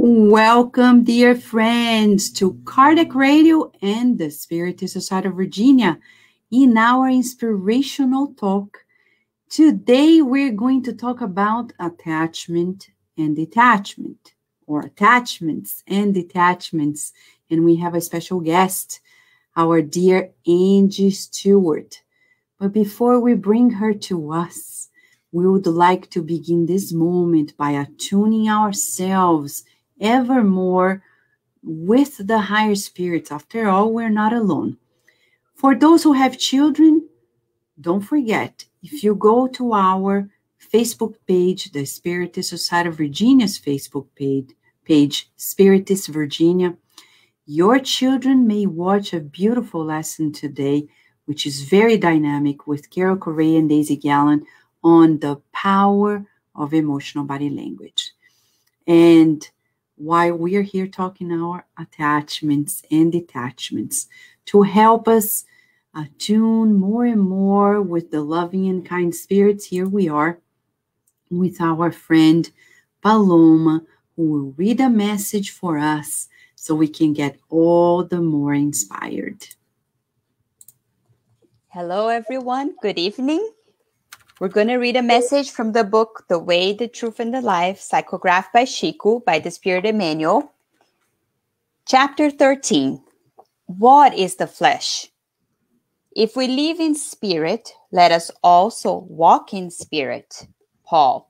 Welcome, dear friends, to Kardec Radio and the Spiritism Society of Virginia in our inspirational talk. Today, we're going to talk about attachment and detachment, or attachments and detachments. And we have a special guest, our dear Angy Stewart. But before we bring her to us, we would like to begin this moment by attuning ourselves ever more with the higher spirits. After all, we're not alone. For those who have children, don't forget, if you go to our Facebook page, the Spiritist Society of Virginia's Facebook page, Spiritist Virginia, your children may watch a beautiful lesson today, which is very dynamic, with Carol Correa and Daisy Gallen on the power of emotional body language. And while we are here talking our attachments and detachments, to help us attune more and more with the loving and kind spirits, here we are with our friend Paloma, who will read a message for us so we can get all the more inspired. Hello, everyone. Good evening. We're going to read a message from the book, The Way, the Truth, and the Life, psychographed by Chico by the Spirit Emmanuel. Chapter 13. What is the flesh? If we live in spirit, let us also walk in spirit. Paul.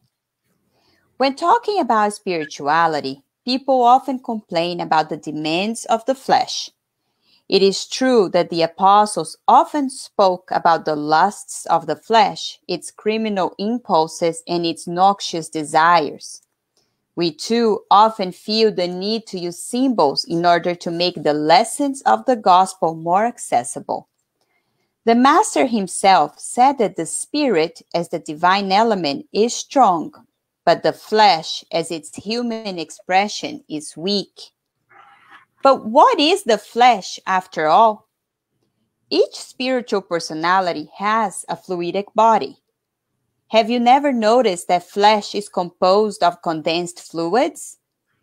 When talking about spirituality, people often complain about the demands of the flesh. It is true that the apostles often spoke about the lusts of the flesh, its criminal impulses, and its noxious desires. We too often feel the need to use symbols in order to make the lessons of the gospel more accessible. The Master himself said that the spirit, as the divine element, is strong, but the flesh, as its human expression, is weak. But what is the flesh, after all? Each spiritual personality has a fluidic body. Have you never noticed that flesh is composed of condensed fluids?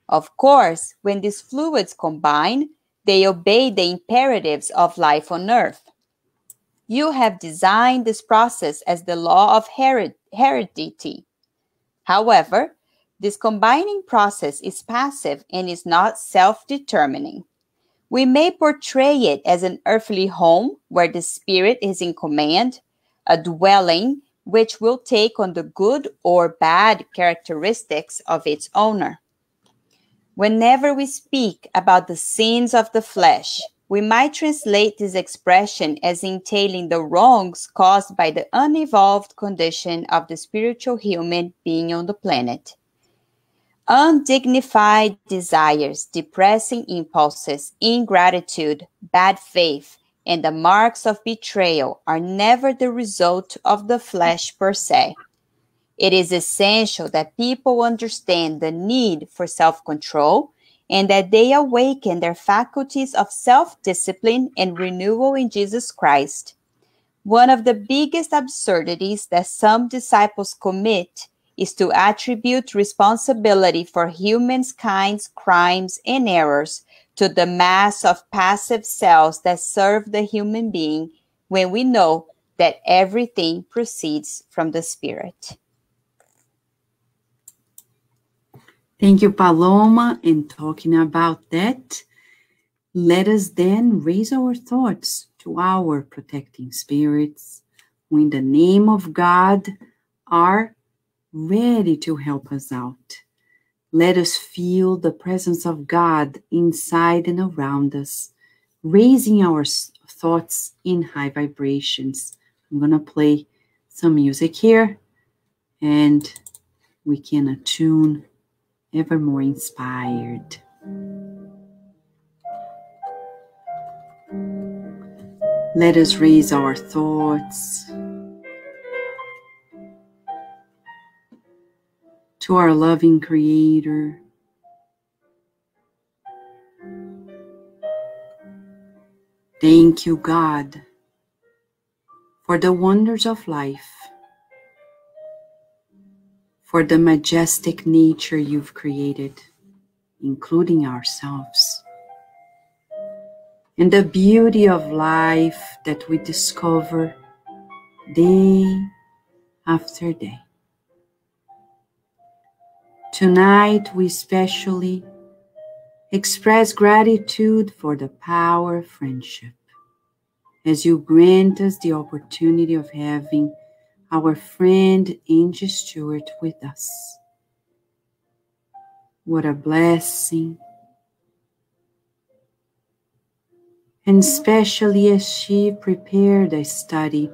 Of course, when these fluids combine, they obey the imperatives of life on earth. You have designed this process as the law of heredity. However, this combining process is passive and is not self-determining. We may portray it as an earthly home where the spirit is in command, a dwelling which will take on the good or bad characteristics of its owner. Whenever we speak about the sins of the flesh, we might translate this expression as entailing the wrongs caused by the unevolved condition of the spiritual human being on the planet. Undignified desires, depressing impulses, ingratitude, bad faith, and the marks of betrayal are never the result of the flesh per se. It is essential that people understand the need for self-control and that they awaken their faculties of self-discipline and renewal in Jesus Christ. One of the biggest absurdities that some disciples commit is to attribute responsibility for humankind's crimes and errors to the mass of passive cells that serve the human being, when we know that everything proceeds from the spirit. Thank you, Paloma. And talking about that, let us then raise our thoughts to our protecting spirits, who in the name of God are ready to help us out. Let us feel the presence of God inside and around us, raising our thoughts in high vibrations. I'm going to play some music here, and we can attune ever more inspired. Let us raise our thoughts to our loving Creator. Thank you, God, for the wonders of life, for the majestic nature you've created. including ourselves, and the beauty of life that we discover day after day. Tonight, we especially express gratitude for the power of friendship, as you grant us the opportunity of having our friend Angy Stewart with us. What a blessing. And especially as she prepared a study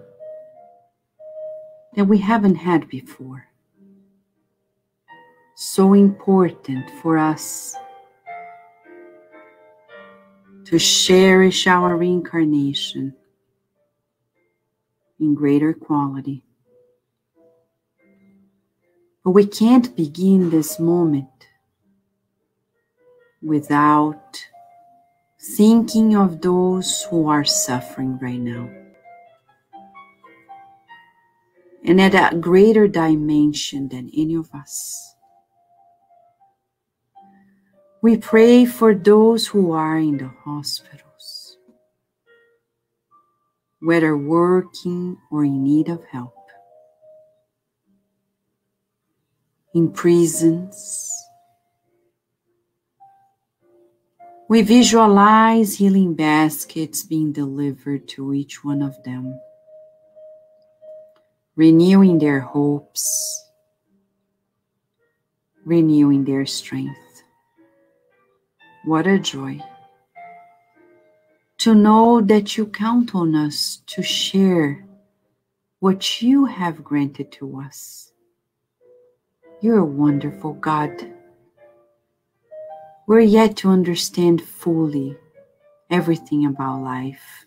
that we haven't had before. So important for us to cherish our reincarnation in greater quality. But we can't begin this moment without thinking of those who are suffering right now. And at a greater dimension than any of us. We pray for those who are in the hospitals, whether working or in need of help, in prisons. We visualize healing baskets being delivered to each one of them, renewing their hopes, renewing their strength. What a joy to know that you count on us to share what you have granted to us. You're a wonderful God. We're yet to understand fully everything about life,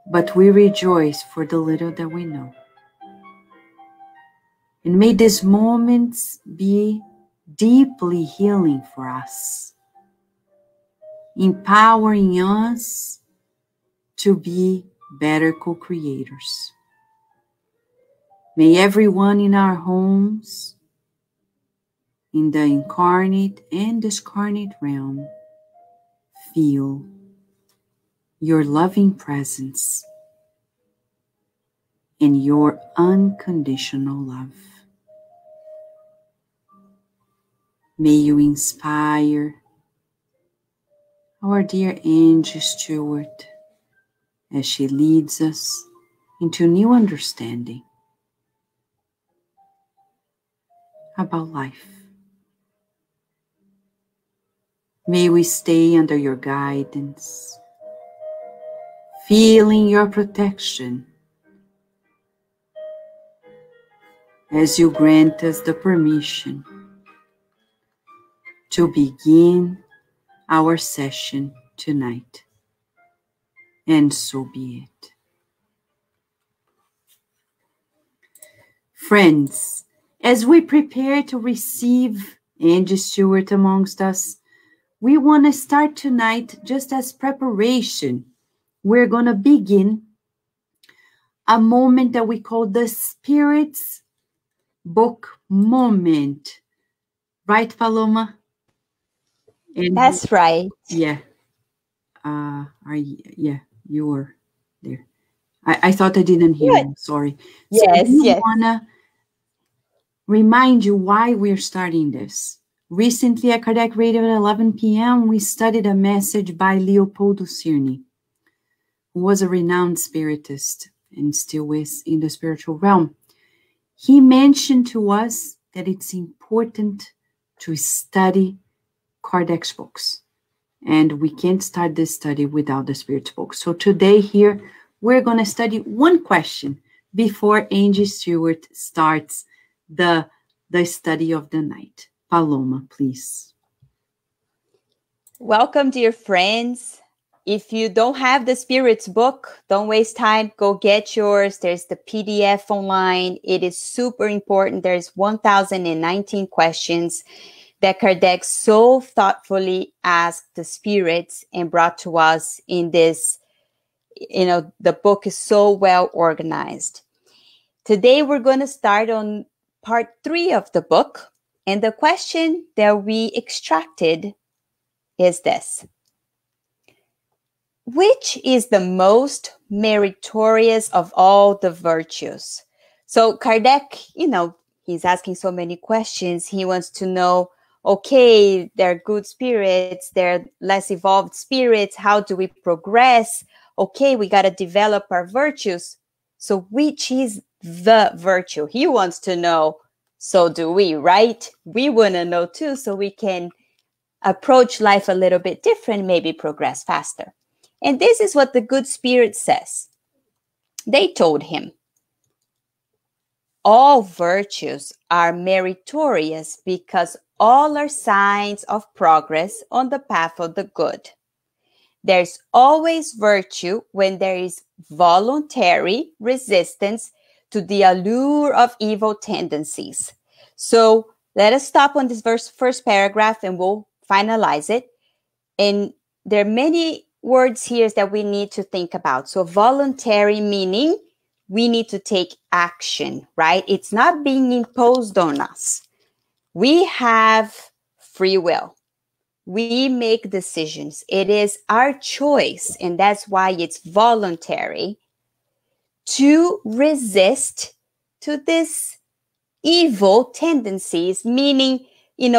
but we rejoice for the little that we know. And may these moments be deeply healing for us, empowering us to be better co-creators. May everyone in our homes, in the incarnate and discarnate realm, feel your loving presence and your unconditional love. May you inspire our dear Angy Stewart as she leads us into new understanding about life. May we stay under your guidance, feeling your protection as you grant us the permission to begin our session tonight. And so be it. Friends, as we prepare to receive Angy Stewart amongst us, we want to start tonight just as preparation. We're going to begin a moment that we call the Spirit's Book Moment. Right, Paloma? And That's right. Yeah. You were there. I thought I didn't hear you. Sorry. Yes, so we yes. want to remind you why we're starting this. Recently at Kardec Radio at 11 p.m., we studied a message by Leopoldo Cirne, who was a renowned spiritist and still is in the spiritual realm. He mentioned to us that it's important to study Kardec's books. And we can't start this study without the Spirit's books. So today here, we're going to study one question before Angy Stewart starts the study of the night. Paloma, please. Welcome, dear friends. If you don't have the Spirit's book, don't waste time. Go get yours. There's the PDF online. It is super important. There's 1,019 questions that Kardec so thoughtfully asked the spirits and brought to us in this. The book is so well organized. Today, we're going to start on part 3 of the book. And the question that we extracted is this: which is the most meritorious of all the virtues? So Kardec, he's asking so many questions. He wants to know, okay, they're good spirits, they're less evolved spirits. How do we progress? Okay, we got to develop our virtues. So which is the virtue? He wants to know. So do we, right? We want to know too, so we can approach life a little bit different, maybe progress faster. And this is what the good spirit says. They told him, all virtues are meritorious because all are signs of progress on the path of the good. There's always virtue when there is voluntary resistance to the allure of evil tendencies. So let us stop on this first paragraph and we'll finalize it. And there are many words here that we need to think about. So voluntary meaning we need to take action, right? It's not being imposed on us. We have free will. We make decisions. It is our choice, and that's why it's voluntary to resist to this evil tendencies, meaning,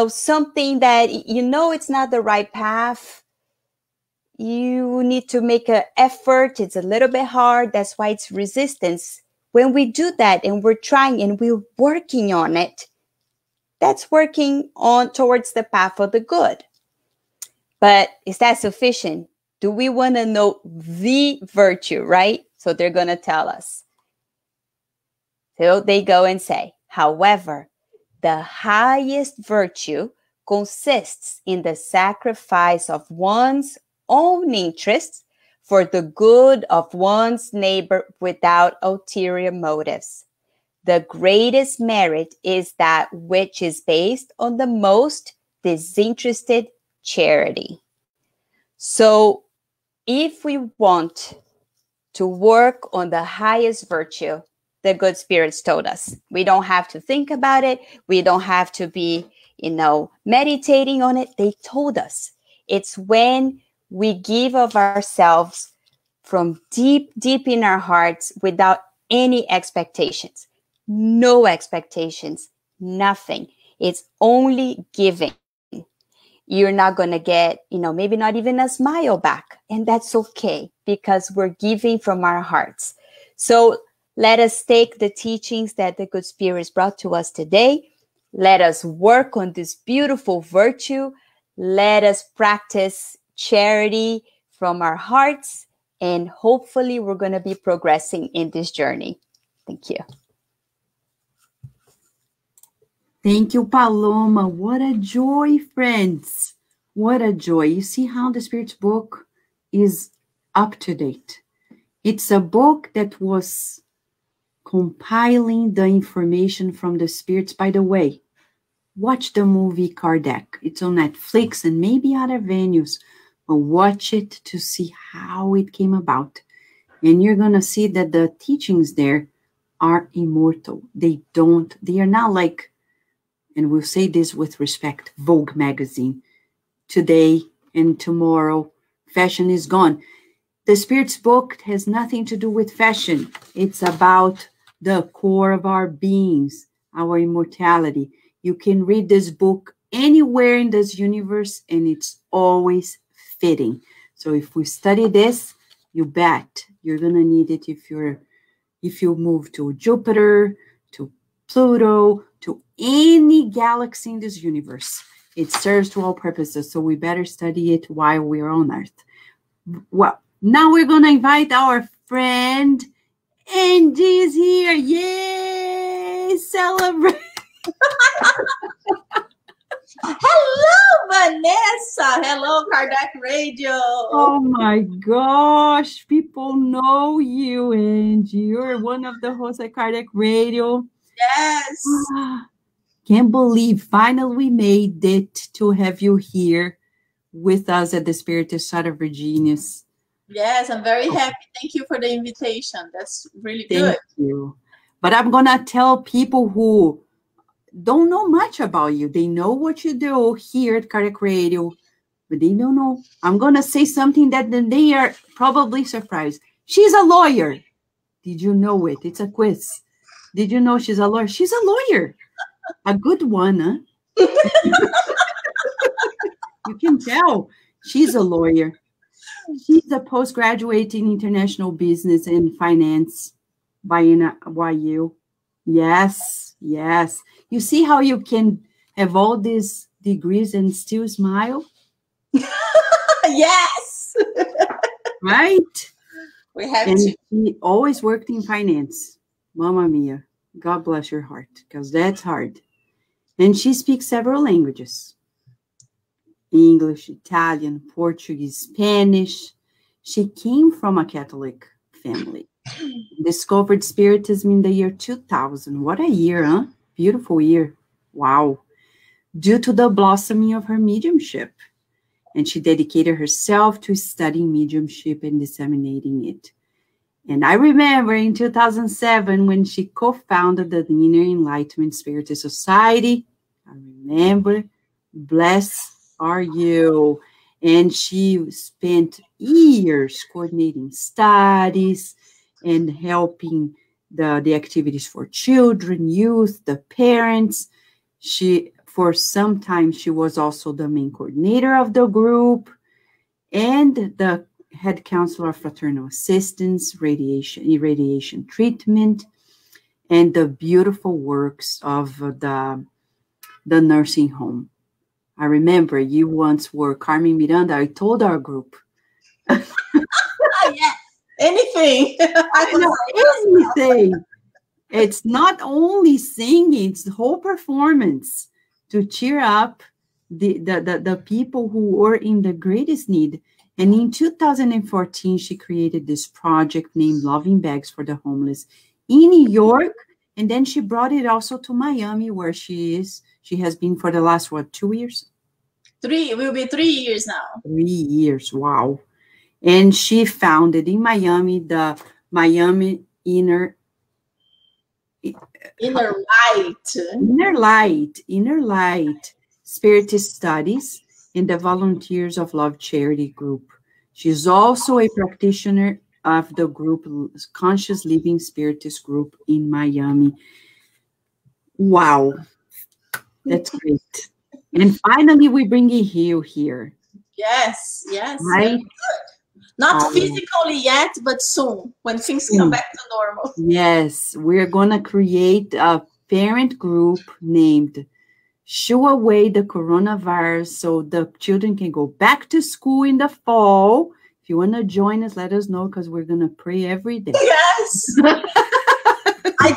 something that, it's not the right path. You need to make an effort. It's a little bit hard. That's why it's resistance. When we do that and we're trying and we're working on it, that's working on towards the path of the good. But is that sufficient? Do we want to know the virtue, right? So they're going to tell us. So they go and say, however, the highest virtue consists in the sacrifice of one's own interests for the good of one's neighbor without ulterior motives. The greatest merit is that which is based on the most disinterested charity. So if we want to work on the highest virtue, the good spirits told us, we don't have to think about it. We don't have to be, meditating on it. They told us it's when we give of ourselves from deep, deep in our hearts without any expectations, no expectations, nothing. It's only giving. You're not going to get, maybe not even a smile back. And that's okay because we're giving from our hearts. So let us take the teachings that the good spirits brought to us today. Let us work on this beautiful virtue. Let us practice charity from our hearts. And hopefully we're going to be progressing in this journey. Thank you. Thank you, Paloma. What a joy, friends. What a joy. You see how the Spirit's book is up to date. It's a book that was compiling the information from the spirits. By the way, watch the movie Kardec. It's on Netflix and maybe other venues, but watch it to see how it came about. And you're going to see that the teachings there are immortal. They are not like, and we'll say this with respect, Vogue magazine. Today and tomorrow, fashion is gone. The Spirit's book has nothing to do with fashion. It's about the core of our beings, our immortality. You can read this book anywhere in this universe, and it's always fitting. So if we study this, you bet you're going to need it if you move to Jupiter, to Pluto, to any galaxy in this universe. It serves to all purposes, so we better study it while we're on Earth. Well, now we're going to invite our friend Angy is here. Yay! Celebrate! Hello, Vanessa. Hello, Kardec Radio. Oh my gosh, people know you, Angy. You're one of the hosts at Kardec Radio. Yes. Can't believe finally we made it to have you here with us at the Spiritism side of Virginia's. Yes, I'm very happy. Thank you for the invitation. That's really good. Thank you. But I'm going to tell people who don't know much about you. They know what you do here at Cardiac Radio, but they don't know. I'm going to say something that then they are probably surprised. She's a lawyer. Did you know it? It's a quiz. Did you know she's a lawyer? She's a lawyer. A good one, huh? You can tell she's a lawyer. She's a postgraduate in international business and finance by NYU. Yes, yes. You see how you can have all these degrees and still smile? Yes. Right? We have And to. she always worked in finance. Mamma mia. God bless your heart, because that's hard. And she speaks several languages. English, Italian, Portuguese, Spanish. She came from a Catholic family. Discovered Spiritism in the year 2000. What a year, huh? Beautiful year. Wow. Due to the blossoming of her mediumship. And she dedicated herself to studying mediumship and disseminating it. And I remember in 2007 when she co-founded the Inner Enlightenment Spiritist Society. I remember. Bless are you? And she spent years coordinating studies and helping the activities for children, youth, the parents. For some time, she was also the main coordinator of the group and the head counselor of fraternal assistance, irradiation treatment, and the beautiful works of the nursing home. I remember you once were Carmen Miranda. I told our group. Yeah, anything. Anything. It's not only singing, it's the whole performance to cheer up the people who were in the greatest need. And in 2014, she created this project named Loving Bags for the Homeless in New York. And then she brought it also to Miami, where she is. She has been for the last, 2 years? It will be 3 years now. 3 years, wow. And she founded in Miami the Miami Inner Light Spiritist Studies and the Volunteers of Love Charity Group. She's also a practitioner of the group Conscious Living Spiritist Group in Miami. Wow, that's great. And finally, we bring you here. Yes. Right? Not physically yet, but soon, when things come back to normal. Yes, we're going to create a parent group named Shoo Away the Coronavirus so the children can go back to school in the fall. If you want to join us, let us know, because we're going to pray every day. Yes. I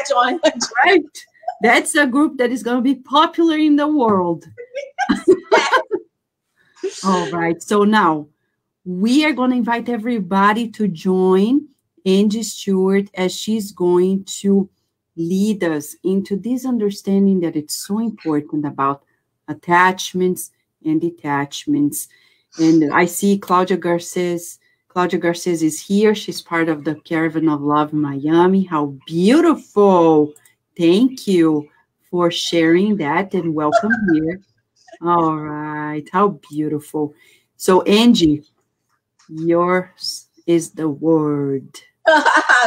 join. Right? That's a group that is going to be popular in the world. Yes. All right. So now we are going to invite everybody to join Angy Stewart as she's going to lead us into this understanding that it's so important about attachments and detachments. And I see Claudia Garces. Claudia Garces is here. She's part of the Caravan of Love in Miami. How beautiful. Thank you for sharing that, and welcome here. All right. How beautiful. So, Angy, yours is the word.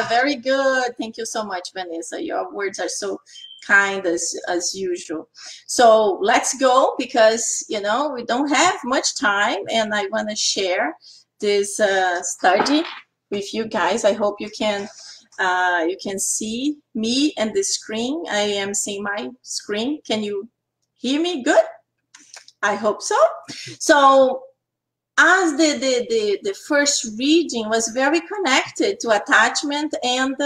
Very good. Thank you so much, Vanessa. Your words are so kind as usual. So let's go, because we don't have much time, and I want to share this study with you guys. I hope you can see me and the screen. I am seeing my screen. Can you hear me good? I hope so. So as the first reading was very connected to attachment and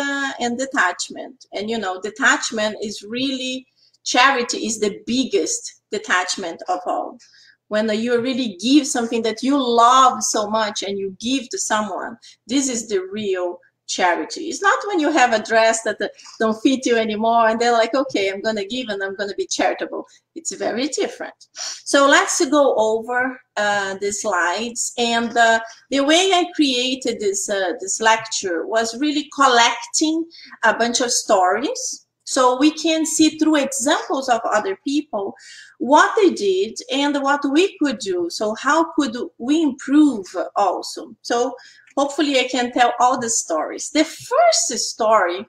detachment. And detachment is really, charity is the biggest detachment of all. When you really give something that you love so much and you give to someone, this is the real charity. It's not when you have a dress that don't fit you anymore and they're like, okay, I'm going to give and I'm going to be charitable. It's very different. So let's go over the slides. And the way I created this lecture was really collecting a bunch of stories. So we can see through examples of other people what they did and what we could do. So how could we improve also? So hopefully I can tell all the stories. The first story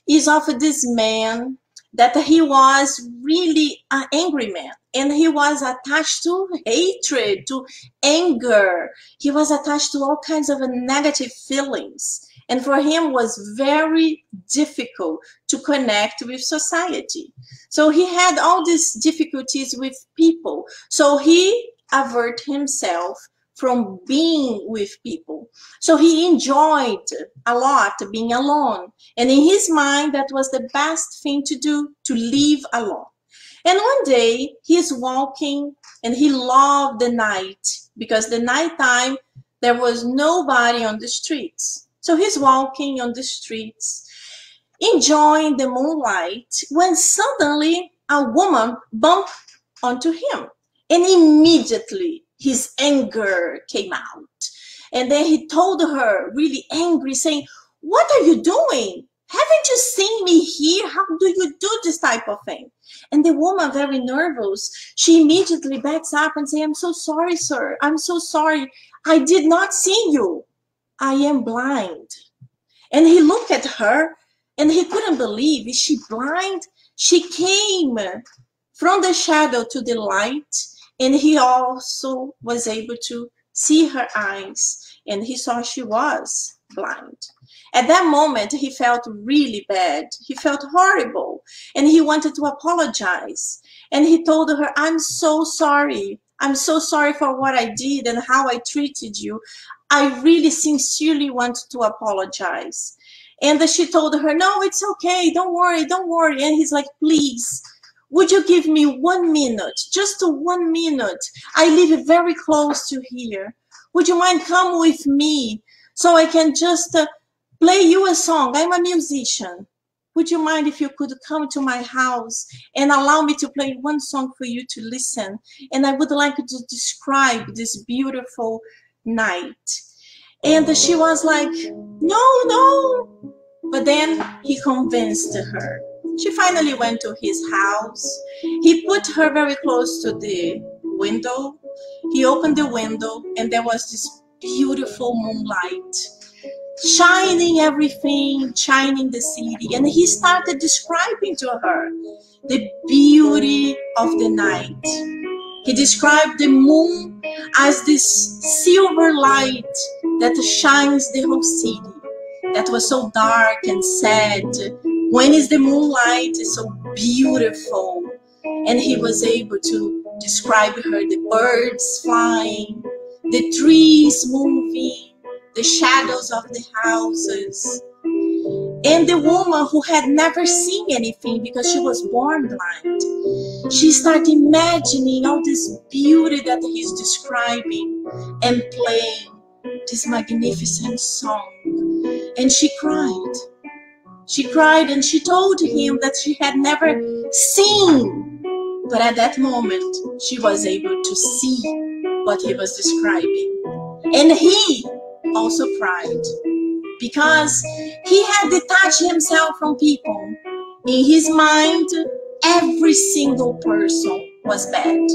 is of this man that he was really an angry man, and he was attached to hatred, to anger. He was attached to all kinds of negative feelings. And for him was very difficult to connect with society. So he had all these difficulties with people. So he averted himself from being with people. So he enjoyed a lot being alone. And in his mind, that was the best thing to do, to live alone. And one day he's walking and he loved the night, because the nighttime, there was nobody on the streets. So he's walking on the streets, enjoying the moonlight, when suddenly a woman bumped onto him. And immediately his anger came out. And then he told her, really angry, saying, "What are you doing? Haven't you seen me here? How do you do this type of thing?" And the woman, very nervous, she immediately backs up and says, "I'm so sorry, sir. I'm so sorry. I did not see you. I am blind." And he looked at her and he couldn't believe, is she blind? She came from the shadow to the light, and he also was able to see her eyes, and he saw she was blind. At that moment, he felt really bad. He felt horrible, and he wanted to apologize. And he told her, "I'm so sorry. I'm so sorry for what I did and how I treated you. I really sincerely want to apologize." And she told her, "No, it's okay. Don't worry, don't worry." And he's like, "Please, would you give me 1 minute, just 1 minute? I live very close to here. Would you mind come with me so I can just play you a song? I'm a musician. Would you mind if you could come to my house and allow me to play one song for you to listen? And I would like to describe this beautiful night." And she was like, "No, no." But then he convinced her. She finally went to his house. He put her very close to the window. He opened the window, and there was this beautiful moonlight, shining everything, shining the city. And he started describing to her the beauty of the night. He described the moon as this silver light that shines the whole city, that was so dark and sad. When is the moonlight is so beautiful? And he was able to describe her the birds flying, the trees moving, the shadows of the houses. And the woman who had never seen anything because she was born blind, she started imagining all this beauty that he's describing and playing this magnificent song. And she cried. She cried and she told him that she had never seen. But at that moment, she was able to see what he was describing. And he also cried, because he had detached himself from people. In his mind, every single person was bad.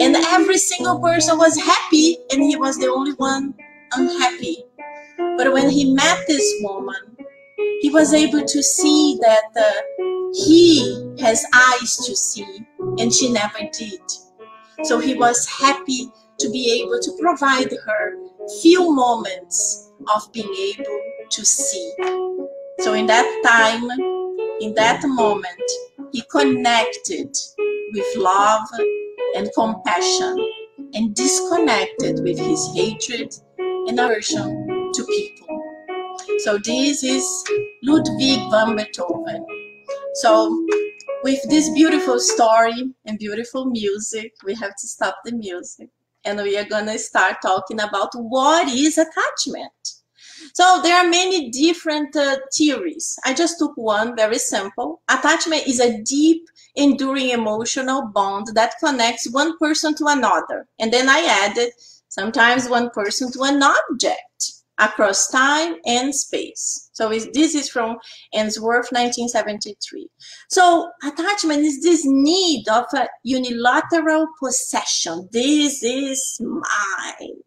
And every single person was happy, and he was the only one unhappy. But when he met this woman, he was able to see that he has eyes to see, and she never did. So he was happy to be able to provide her few moments of being able to see. So in that time, in that moment, he connected with love and compassion and disconnected with his hatred and aversion to people. So this is Ludwig van Beethoven. So with this beautiful story and beautiful music, we have to stop the music. And we are going to start talking about what is attachment. So there are many different theories. I just took one, very simple. Attachment is a deep, enduring emotional bond that connects one person to another. And then I added sometimes one person to an object. across time and space. So this is from Ainsworth, 1973. So attachment is this need of a unilateral possession. This is mine.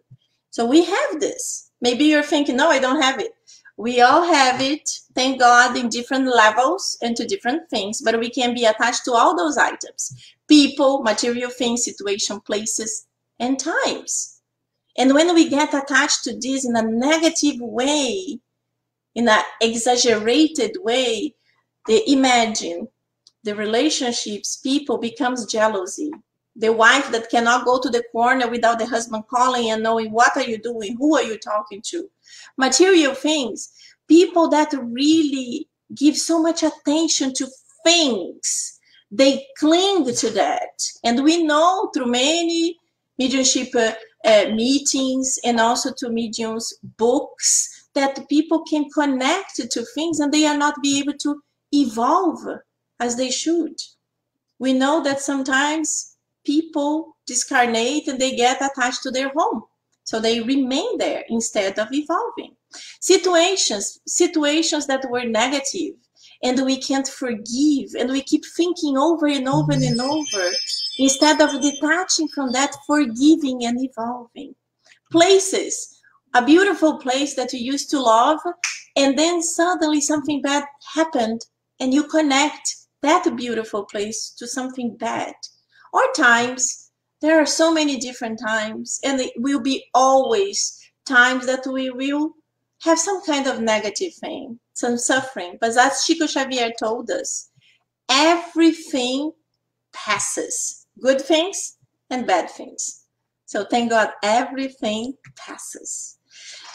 So we have this. Maybe you're thinking, no, I don't have it. We all have it, thank God, in different levels and to different things, but we can be attached to all those items. People, material things, situation, places, and times. And when we get attached to this in a negative way, in an exaggerated way, they imagine the relationships, people becomes jealousy. The wife that cannot go to the corner without the husband calling and knowing what are you doing, who are you talking to. Material things, people that really give so much attention to things, they cling to that. And we know through many mediumship meetings and also to mediums books that people can connect to things and they are not be able to evolve as they should. We know that sometimes people discarnate and they get attached to their home. So they remain there instead of evolving. Situations that were negative and we can't forgive and we keep thinking over and over and over instead of detaching from that, forgiving and evolving. Places, a beautiful place that you used to love and then suddenly something bad happened and you connect that beautiful place to something bad. Or times, there are so many different times, and it will be always times that we will have some kind of negative thing, some suffering. But as Chico Xavier told us, everything passes, good things and bad things. So thank God, everything passes.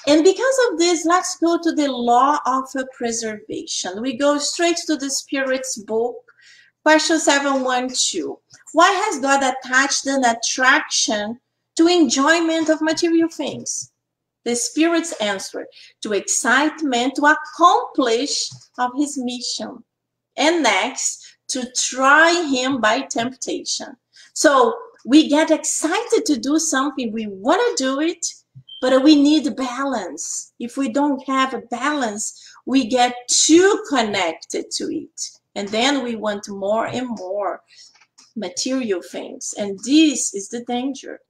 And because of this, let's go to the law of preservation. We go straight to the Spirit's book, question 712. Why has God attached an attraction to enjoyment of material things? The Spirit's answer, to excitement to accomplish of his mission. And next, to try him by temptation. So we get excited to do something, we want to do it, but we need balance. If we don't have a balance, we get too connected to it. And then we want more and more material things. And this is the danger.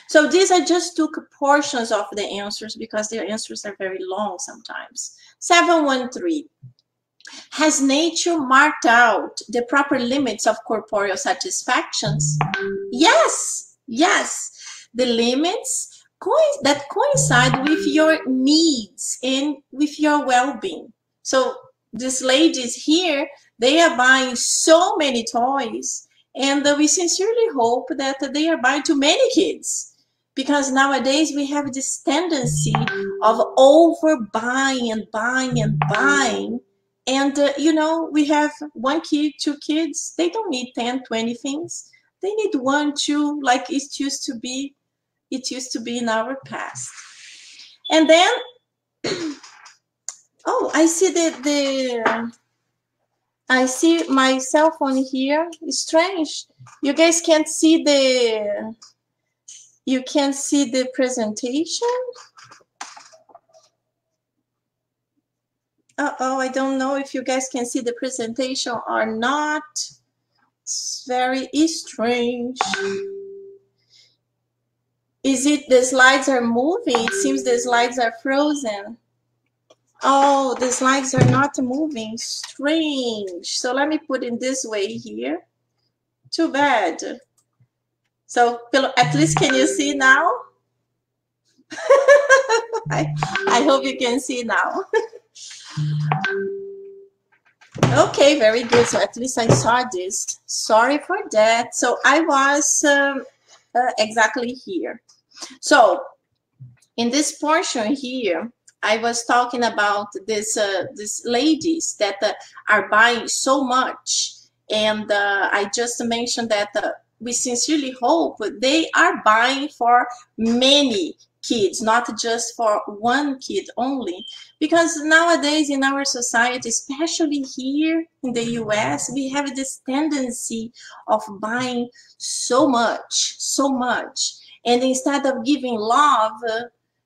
So these I just took portions of the answers because their answers are very long sometimes. 713. Has nature marked out the proper limits of corporeal satisfactions? Yes, yes. The limits that coincide with your needs and with your well-being. So these ladies here, they are buying so many toys, and we sincerely hope that they are buying too many kids, because nowadays we have this tendency of overbuying and buying and buying. And, you know, we have one kid, two kids. They don't need 10, 20 things. They need one, two, like it used to be. It used to be in our past. And then, oh, I see I see my cell phone here. It's strange. You guys can't see you can't see the presentation. Uh-oh, I don't know if you guys can see the presentation or not. It's very strange. Is it the slides are moving? It seems the slides are frozen. Oh, the slides are not moving. Strange. So let me put it this way here. Too bad. So at least can you see now? I hope you can see now. Okay, very good. So at least I saw this. Sorry for that. So I was exactly here. So in this portion here, I was talking about these ladies that are buying so much. And I just mentioned that we sincerely hope they are buying for many kids, not just for one kid only. Because nowadays in our society, especially here in the US, we have this tendency of buying so much. And instead of giving love,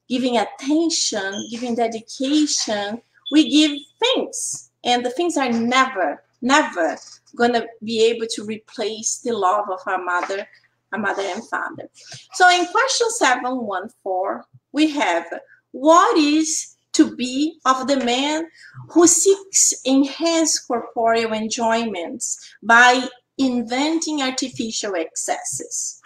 giving attention, giving dedication, we give things. And the things are never, never going to be able to replace the love of our mother and father. So in question 714, we have, what is to be of the man who seeks enhanced corporeal enjoyments by inventing artificial excesses?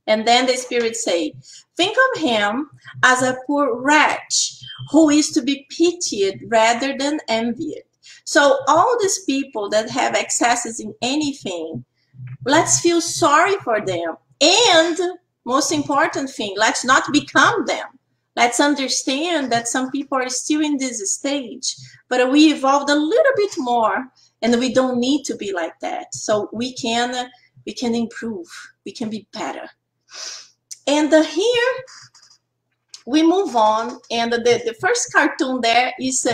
And then the Spirit say, think of him as a poor wretch who is to be pitied rather than envied. So all these people that have excesses in anything, let's feel sorry for them. And most important thing, let's not become them. Let's understand that some people are still in this stage, but we evolved a little bit more, and we don't need to be like that. So we can improve. We can be better. And here we move on, and the first cartoon there is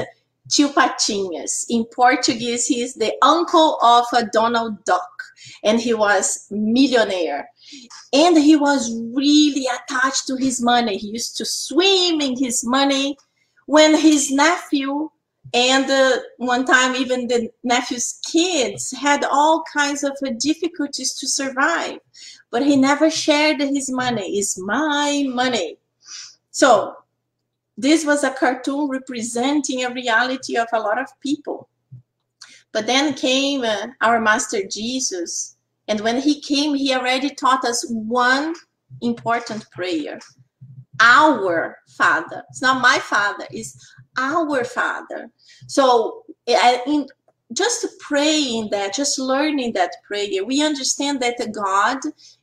Tio Patinhas. In Portuguese, he is the uncle of Donald Duck, and he was millionaire. And he was really attached to his money. He used to swim in his money. When his nephew and one time even the nephew's kids had all kinds of difficulties to survive, but he never shared his money. It's my money. So this was a cartoon representing a reality of a lot of people. But then came our Master Jesus, and when he came, he already taught us one important prayer. Our Father. It's not my Father, it's our Father. So just praying that, just learning that prayer, we understand that God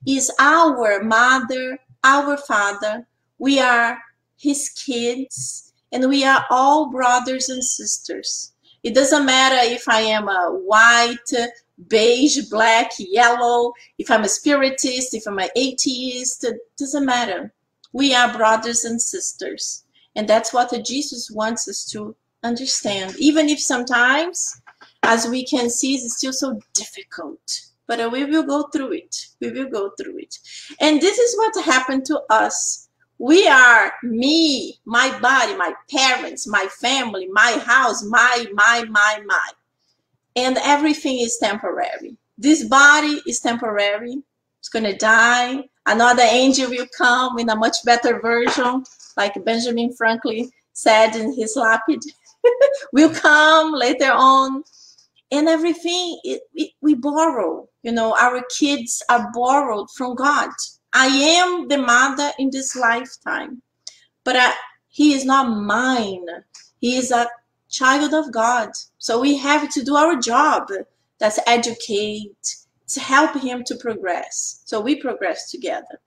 is our Mother, our Father. We are his kids, and we are all brothers and sisters. It doesn't matter if I am a white, beige, black, yellow, if I'm a spiritist, if I'm an atheist, it doesn't matter. We are brothers and sisters. And that's what Jesus wants us to understand. Even if sometimes, as we can see, it's still so difficult. But we will go through it. We will go through it. And this is what happened to us. We are me, my body, my parents, my family, my house, my. And everything is temporary. This body is temporary. It's going to die. Another angel will come in a much better version, like Benjamin Franklin said in his lapid. Will come later on. And everything, we borrow. You know, our kids are borrowed from God. I am the mother in this lifetime, but he is not mine. He is a child of God. So we have to do our job. That's educate, to help him to progress. So we progress together.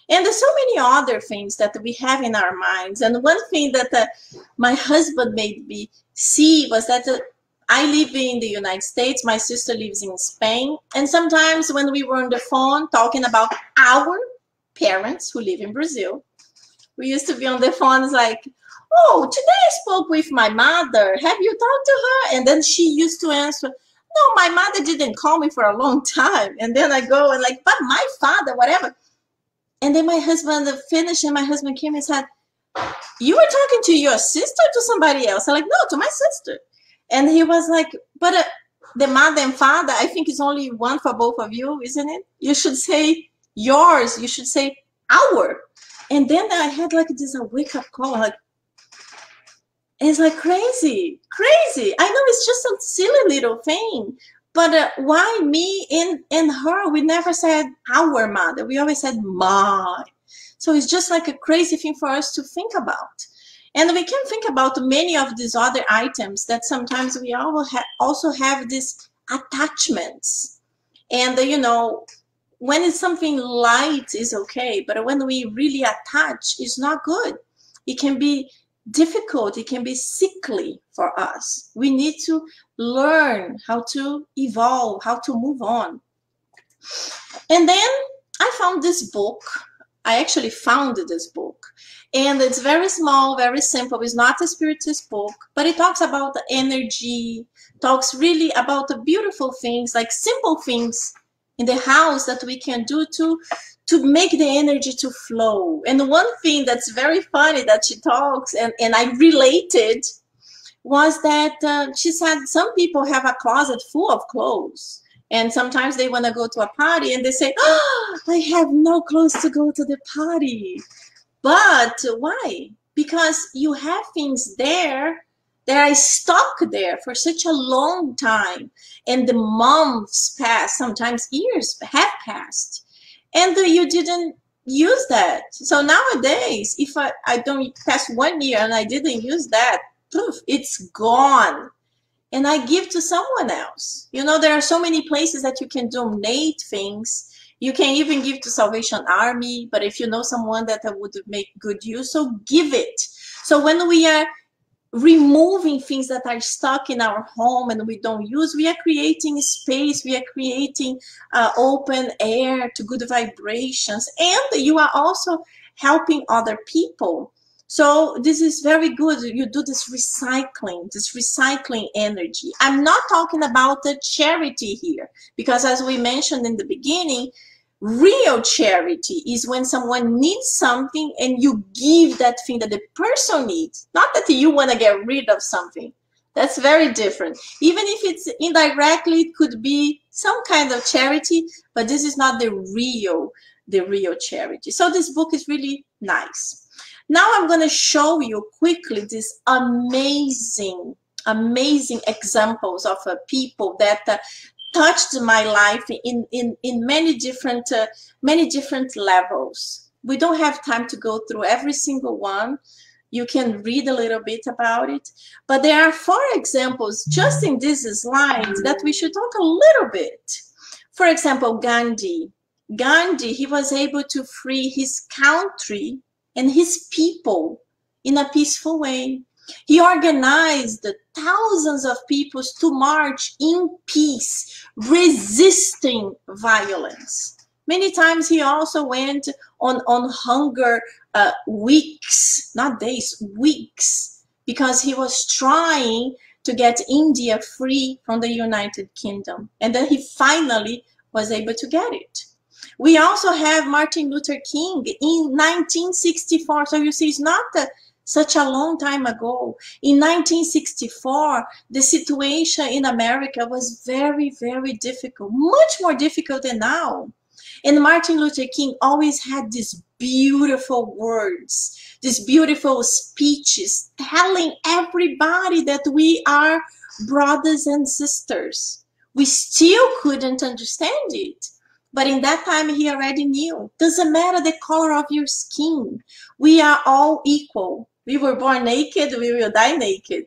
And there's so many other things that we have in our minds. And one thing that my husband made me see was that I live in the United States. My sister lives in Spain. And sometimes when we were on the phone talking about our parents who live in Brazil, we used to be on the phone. It's like, oh, today I spoke with my mother. Have you talked to her? And then she used to answer, no, my mother didn't call me for a long time. And then I go and like, but my father, whatever. And then my husband finished, and my husband came and said, you were talking to your sister or to somebody else? I'm like, no, to my sister. And he was like, but the mother and father, I think it's only one for both of you, isn't it? You should say yours. You should say our. And then I had like this wake-up call. Like, it's like crazy. I know it's just a silly little thing. But why me and her? We never said our mother. We always said my. So it's just like a crazy thing for us to think about. And we can think about many of these other items that sometimes we also have these attachments. And, you know, when it's something light is okay, but when we really attach, it's not good. It can be difficult. It can be sickly for us. We need to learn how to evolve, how to move on. And then I found this book. I actually found this book. And it's very small, very simple. It's not a spiritist book, but it talks about the energy, talks really about the beautiful things, like simple things in the house that we can do to make the energy to flow. And one thing that's very funny that she talks, and I related, was that she said some people have a closet full of clothes. And sometimes they want to go to a party and they say, oh, I have no clothes to go to the party. But why? Because you have things there that are stuck there for such a long time. And the months pass, sometimes years have passed. And you didn't use that. So nowadays, if I don't pass 1 year and I didn't use that, poof, it's gone. And I give to someone else. You know, there are so many places that you can donate things. You can even give to Salvation Army, but if you know someone that would make good use, so give it. So when we are removing things that are stuck in our home and we don't use, we are creating space, we are creating open air to good vibrations, and you are also helping other people. So this is very good. You do this recycling energy. I'm not talking about the charity here, because as we mentioned in the beginning, real charity is when someone needs something and you give that thing that the person needs, not that you want to get rid of something. That's very different. Even if it's indirectly, it could be some kind of charity, but this is not the real charity. So this book is really nice. Now I'm going to show you quickly these amazing examples of people that touched my life in many different levels. We don't have time to go through every single one. You can read a little bit about it, but there are 4 examples just in this slide that we should talk a little bit. For example, Gandhi, he was able to free his country and his people in a peaceful way. He organized thousands of people to march in peace, resisting violence. Many times he also went on hunger weeks, not days, weeks, because he was trying to get India free from the United Kingdom. And then he finally was able to get it. We also have Martin Luther King in 1964. So you see, it's not such a long time ago. In 1964, the situation in America was very, very difficult, much more difficult than now. And Martin Luther King always had these beautiful words, these beautiful speeches, telling everybody that we are brothers and sisters. We still couldn't understand it. But in that time, he already knew. Doesn't matter the color of your skin. We are all equal. We were born naked, we will die naked.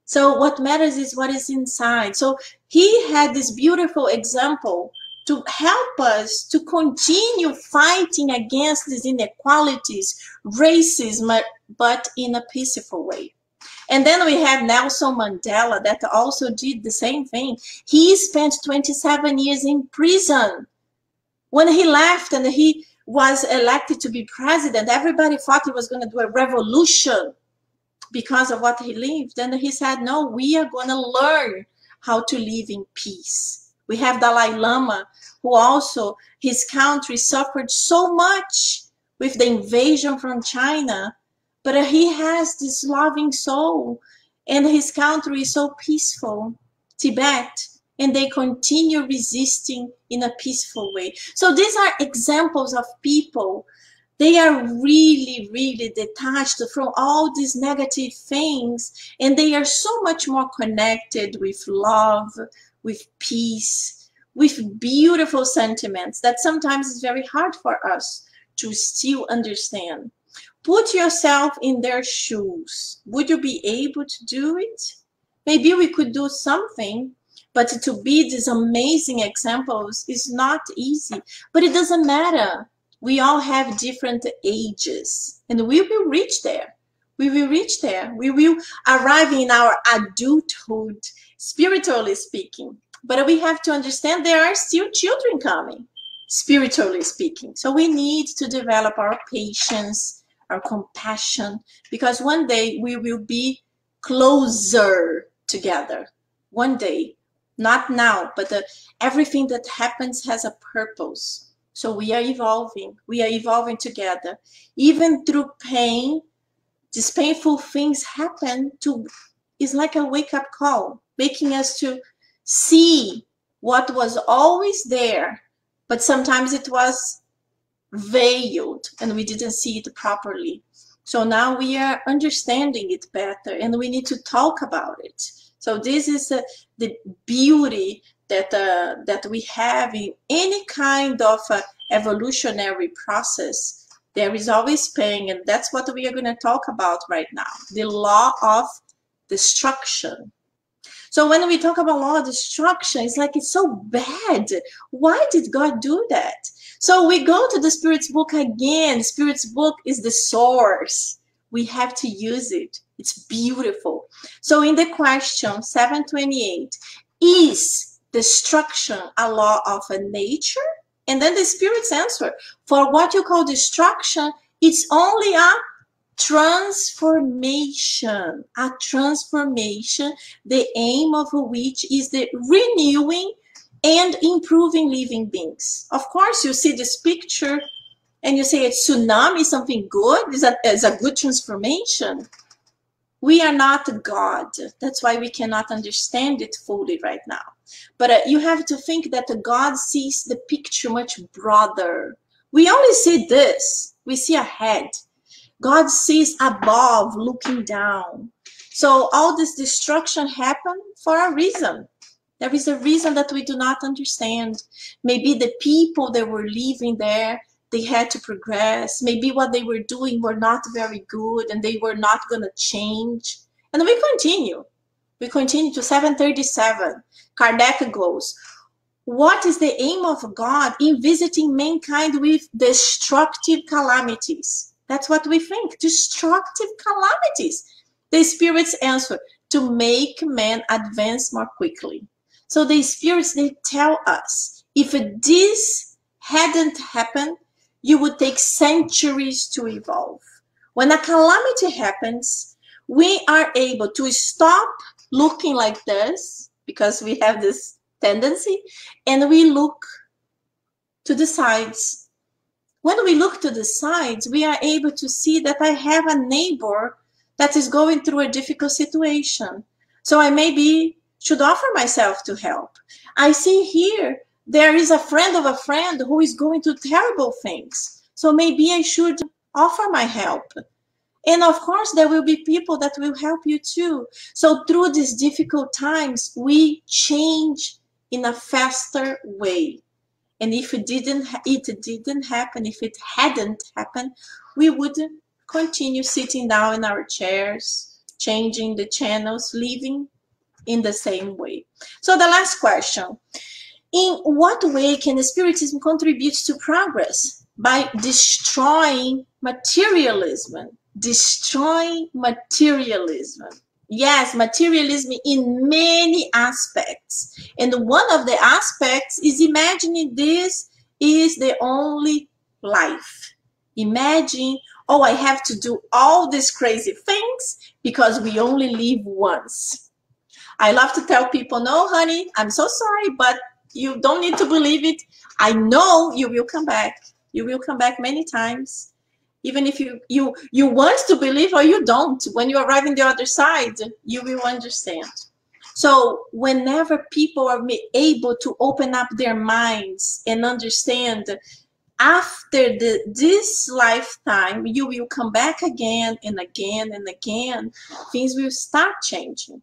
So what matters is what is inside. So he had this beautiful example to help us to continue fighting against these inequalities, racism, but in a peaceful way. And then we have Nelson Mandela that also did the same thing. He spent 27 years in prison. When he left and he was elected to be president, everybody thought he was going to do a revolution because of what he lived. And he said, no, we are going to learn how to live in peace. We have Dalai Lama, who also, his country suffered so much with the invasion from China, but he has this loving soul, and his country is so peaceful, Tibet, and they continue resisting in a peaceful way. So these are examples of people. They are really, really detached from all these negative things, and they are so much more connected with love, with peace, with beautiful sentiments that sometimes is very hard for us to still understand. Put yourself in their shoes. Would you be able to do it? Maybe we could do something, but to be these amazing examples is not easy. But it doesn't matter. We all have different ages, and we will reach there. We will reach there. We will arrive in our adulthood, spiritually speaking. But we have to understand there are still children coming, spiritually speaking. So we need to develop our patience, our compassion, because one day we will be closer together. One day, not now, but everything that happens has a purpose. So we are evolving. We are evolving together. Even through pain, these painful things happen to, it's like a wake-up call, making us to see what was always there, but sometimes it was veiled and we didn't see it properly. So now we are understanding it better and we need to talk about it. So this is the beauty that we have in any kind of evolutionary process. There is always pain, and that's what we are going to talk about right now, the law of destruction. So when we talk about law of destruction, it's like it's so bad. Why did God do that? So we go to the Spirit's book again. Spirit's book is the source. We have to use it. It's beautiful. So in the question 728, is destruction a law of a nature? And then the Spirit's answer, for what you call destruction, it's only a transformation, the aim of which is the renewing and improving living beings. Of course, you see this picture and you say a tsunami is something good, is a good transformation. We are not God. That's why we cannot understand it fully right now. But you have to think that God sees the picture much broader. We only see this. We see a head. God sees above, looking down. So all this destruction happened for a reason. There is a reason that we do not understand. Maybe the people that were living there, they had to progress. Maybe what they were doing were not very good and they were not going to change. And we continue. We continue to 737. Kardec goes, what is the aim of God in visiting mankind with destructive calamities? That's what we think, destructive calamities. The spirits answer, to make man advance more quickly. So the spirits, they tell us, if this hadn't happened, you would take centuries to evolve. When a calamity happens, we are able to stop looking like this, because we have this tendency, and we look to the sides. When we look to the sides, we are able to see that I have a neighbor that is going through a difficult situation. So I maybe should offer myself to help. I see here, there is a friend of a friend who is going through terrible things. So maybe I should offer my help. And of course, there will be people that will help you too. So through these difficult times, we change in a faster way. And if it didn't happen, if it hadn't happened, we would continue sitting down in our chairs, changing the channels, living in the same way. So the last question, in what way can Spiritism contribute to progress? By destroying materialism. Destroying materialism. Yes, materialism in many aspects. And one of the aspects is imagining this is the only life. Imagine, oh, I have to do all these crazy things because we only live once. I love to tell people, no, honey, I'm so sorry, but you don't need to believe it. I know you will come back. You will come back many times. Even if you want to believe or you don't, when you arrive on the other side, you will understand. So whenever people are able to open up their minds and understand, after this lifetime, you will come back again and again and again, things will start changing.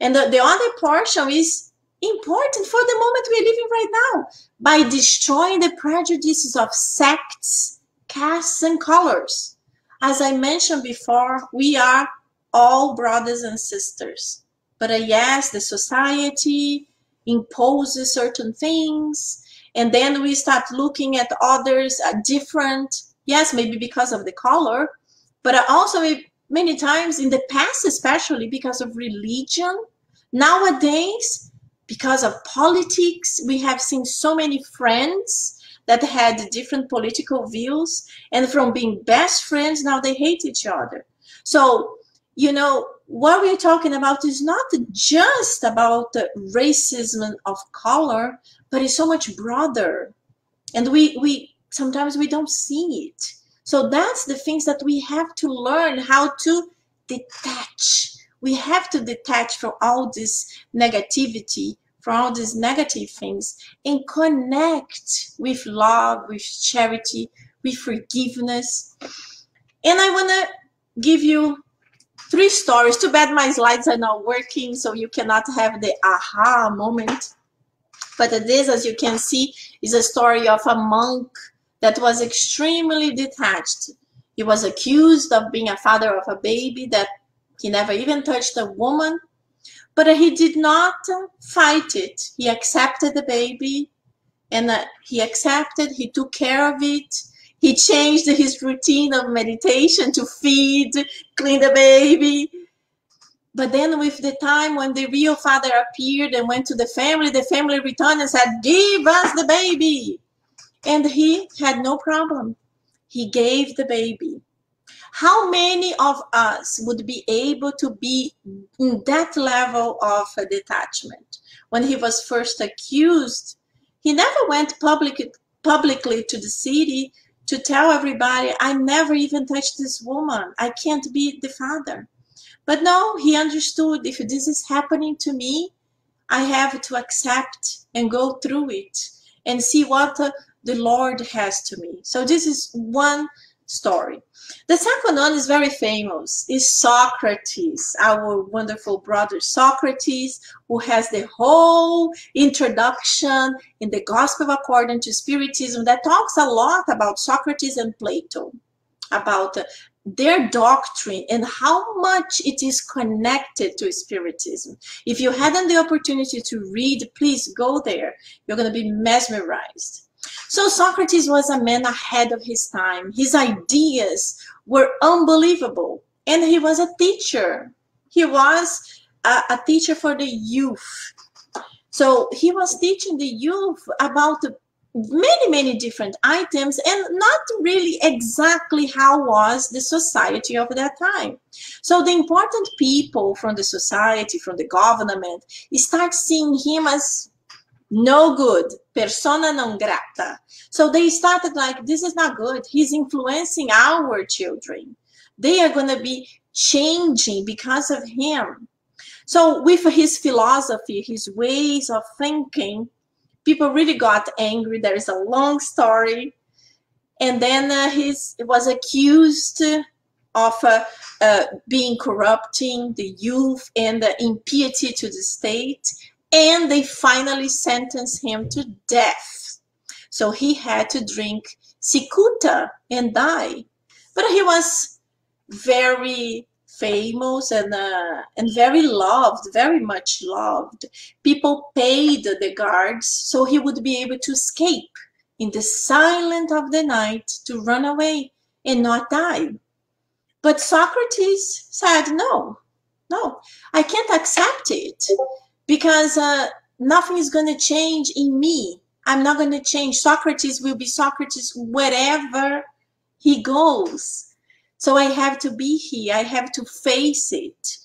And the other portion is important for the moment we're living right now. By destroying the prejudices of sects, castes, and colors. As I mentioned before, we are all brothers and sisters. But yes, the society imposes certain things, and then we start looking at others different. Yes, maybe because of the color, but also many times in the past, especially because of religion. Nowadays, because of politics, we have seen so many friends that had different political views, and from being best friends, now they hate each other. So, you know, what we're talking about is not just about the racism of color, but it's so much broader. And we sometimes we don't see it. So that's the things that we have to learn how to detach. We have to detach from all this negativity, from all these negative things, and connect with love, with charity, with forgiveness. And I want to give you 3 stories. Too bad my slides are not working, so you cannot have the aha moment. But this, as you can see, is a story of a monk that was extremely detached. He was accused of being a father of a baby that he never even touched a woman, but he did not fight it. He accepted the baby, and he took care of it. He changed his routine of meditation to feed, clean the baby. But then with the time when the real father appeared and went to the family returned and said, "Give us the baby." And he had no problem. He gave the baby. How many of us would be able to be in that level of detachment? When he was first accused, he never went publicly to the city to tell everybody, "I never even touched this woman. I can't be the father." But no, he understood, if this is happening to me, I have to accept and go through it and see what the Lord has to me. So this is one story. The second one is very famous, is Socrates, our wonderful brother Socrates, who has the whole introduction in the Gospel according to Spiritism that talks a lot about Socrates and Plato, about their doctrine and how much it is connected to Spiritism. If you hadn't the opportunity to read, please go there. You're going to be mesmerized. So Socrates was a man ahead of his time. His ideas were unbelievable. And he was a teacher. He was a teacher for the youth. So he was teaching the youth about many different items, and not really exactly how was the society of that time. So the important people from the society, from the government, start seeing him as no good, persona non grata. So they started like, this is not good. He's influencing our children. They are going to be changing because of him. So with his philosophy, his ways of thinking, people really got angry. There is a long story. And then he was accused of being corrupting the youth and impiety to the state. And they finally sentenced him to death. So he had to drink cicuta and die. But he was very famous and very loved, very much loved. People paid the guards so he would be able to escape in the silence of the night, to run away and not die. But Socrates said, no, I can't accept it, because nothing is going to change in me. I'm not going to change. Socrates will be Socrates wherever he goes. So I have to be here. I have to face it.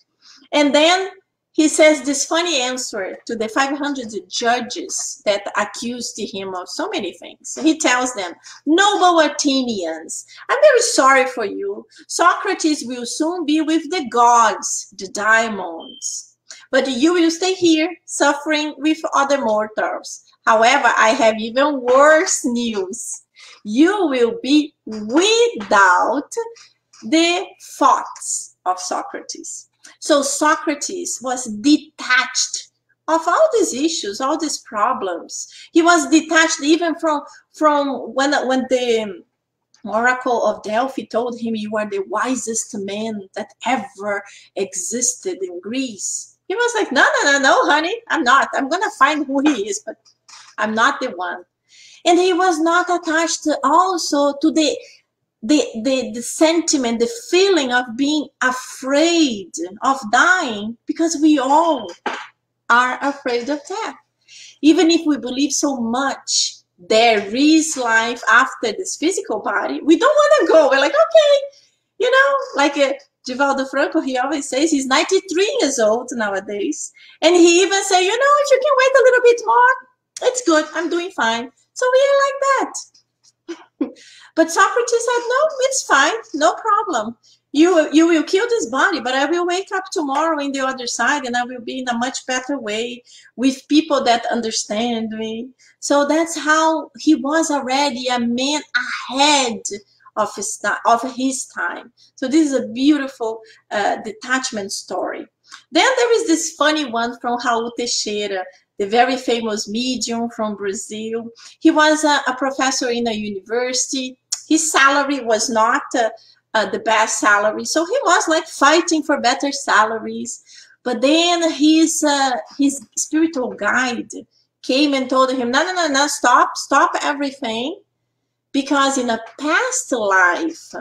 And then he says this funny answer to the 500 judges that accused him of so many things. He tells them, "Noble Athenians, I'm very sorry for you. Socrates will soon be with the gods, the diamonds. But you will stay here, suffering with other mortals. However, I have even worse news. You will be without the thoughts of Socrates." So Socrates was detached of all these issues, all these problems. He was detached even from when the Oracle of Delphi told him, "You are the wisest man that ever existed in Greece." He was like, no, honey, I'm not. I'm going to find who he is, but I'm not the one. And he was not attached also to the sentiment, the feeling of being afraid of dying, because we all are afraid of death. Even if we believe so much there is life after this physical body, we don't want to go. We're like, okay, like Divaldo Franco, he always says he's 93 years old nowadays. And he even say, if you can wait a little bit more, it's good. I'm doing fine. So we are like that. But Socrates said, no, it's fine, no problem. You will kill this body, but I will wake up tomorrow in the other side, and I will be in a much better way with people that understand me. So that's how he was already a man ahead of his time. So this is a beautiful detachment story. Then there is this funny one from Raul Teixeira, the very famous medium from Brazil. He was a professor in a university. His salary was not the best salary, so he was like fighting for better salaries. But then his spiritual guide came and told him, no, stop everything, because in a past life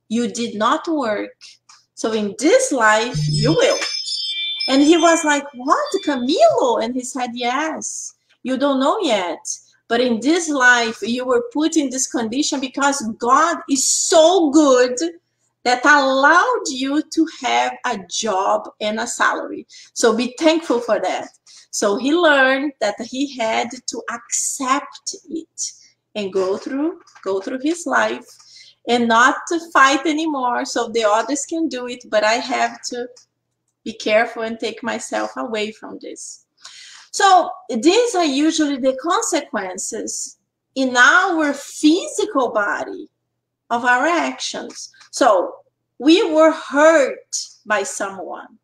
you did not work, so in this life you will. And he was like, what, Camilo? And he said, yes, you don't know yet. But in this life, you were put in this condition because God is so good that allowed you to have a job and a salary. So be thankful for that. So he learned that he had to accept it and go through his life and not to fight anymore so the others can do it, but I have to be careful and take myself away from this. So these are usually the consequences in our physical body of our actions. So we were hurt by someone.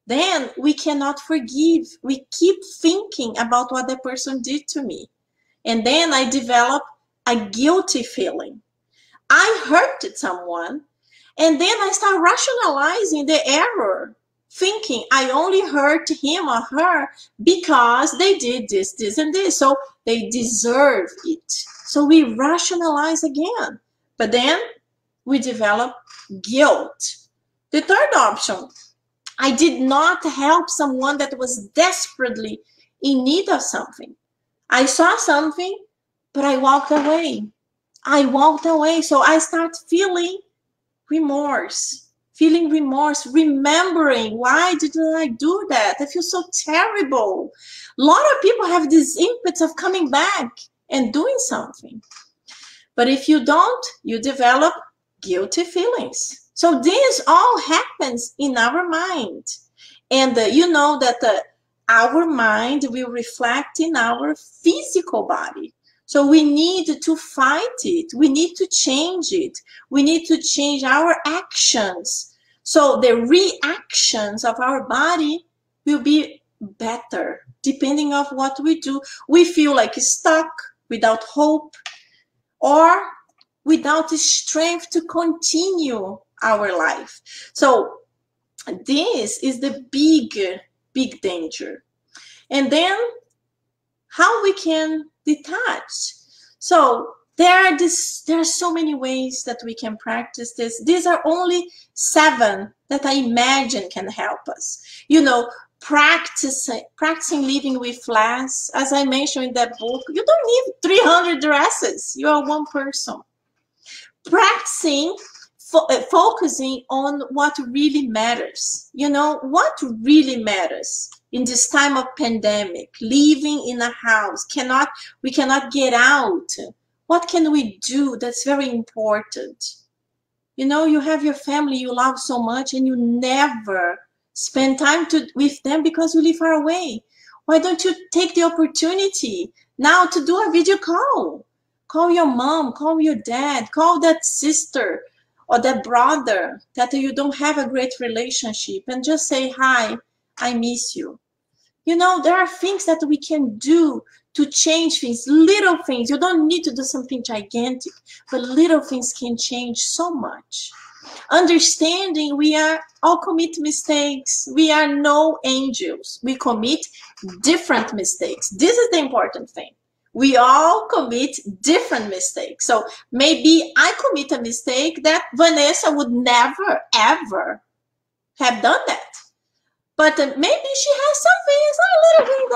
Then we cannot forgive. We keep thinking about what the person did to me. And then I develop a guilty feeling. I hurted someone, and then I start rationalizing the error, thinking I only hurt him or her because they did this, this, and this, so they deserve it. So we rationalize again, but then we develop guilt. The third option, I did not help someone that was desperately in need of something. I saw something, but I walked away. So I start feeling remorse, remembering, why did I do that? I feel so terrible. A lot of people have this impetus of coming back and doing something. But if you don't, you develop guilty feelings. So this all happens in our mind. And you know that our mind will reflect in our physical body. So we need to fight it. We need to change it. We need to change our actions. So the reactions of our body will be better depending on what we do. We feel like stuck, without hope, or without the strength to continue our life. So this is the big danger. And then how we can detach. So there are so many ways that we can practice this. These are only 7 that I imagine can help us. You know, practicing living with less. As I mentioned in that book, you don't need 300 dresses. You are one person. Practicing focusing on what really matters. You know, what really matters in this time of pandemic, living in a house, we cannot get out. What can we do that's very important? You know, you have your family you love so much and you never spend time with them because you live far away. Why don't you take the opportunity now to do a video call? Call your mom, call your dad, call that sister or that brother that you don't have a great relationship, and just say, hi, I miss you. You know, there are things that we can do to change things, little things. You don't need to do something gigantic, but little things can change so much. Understanding we all commit mistakes. We are no angels. We commit different mistakes. This is the important thing. We all commit different mistakes. So maybe I commit a mistake that Vanessa would never, ever have done that. But maybe she has something, it's a little thing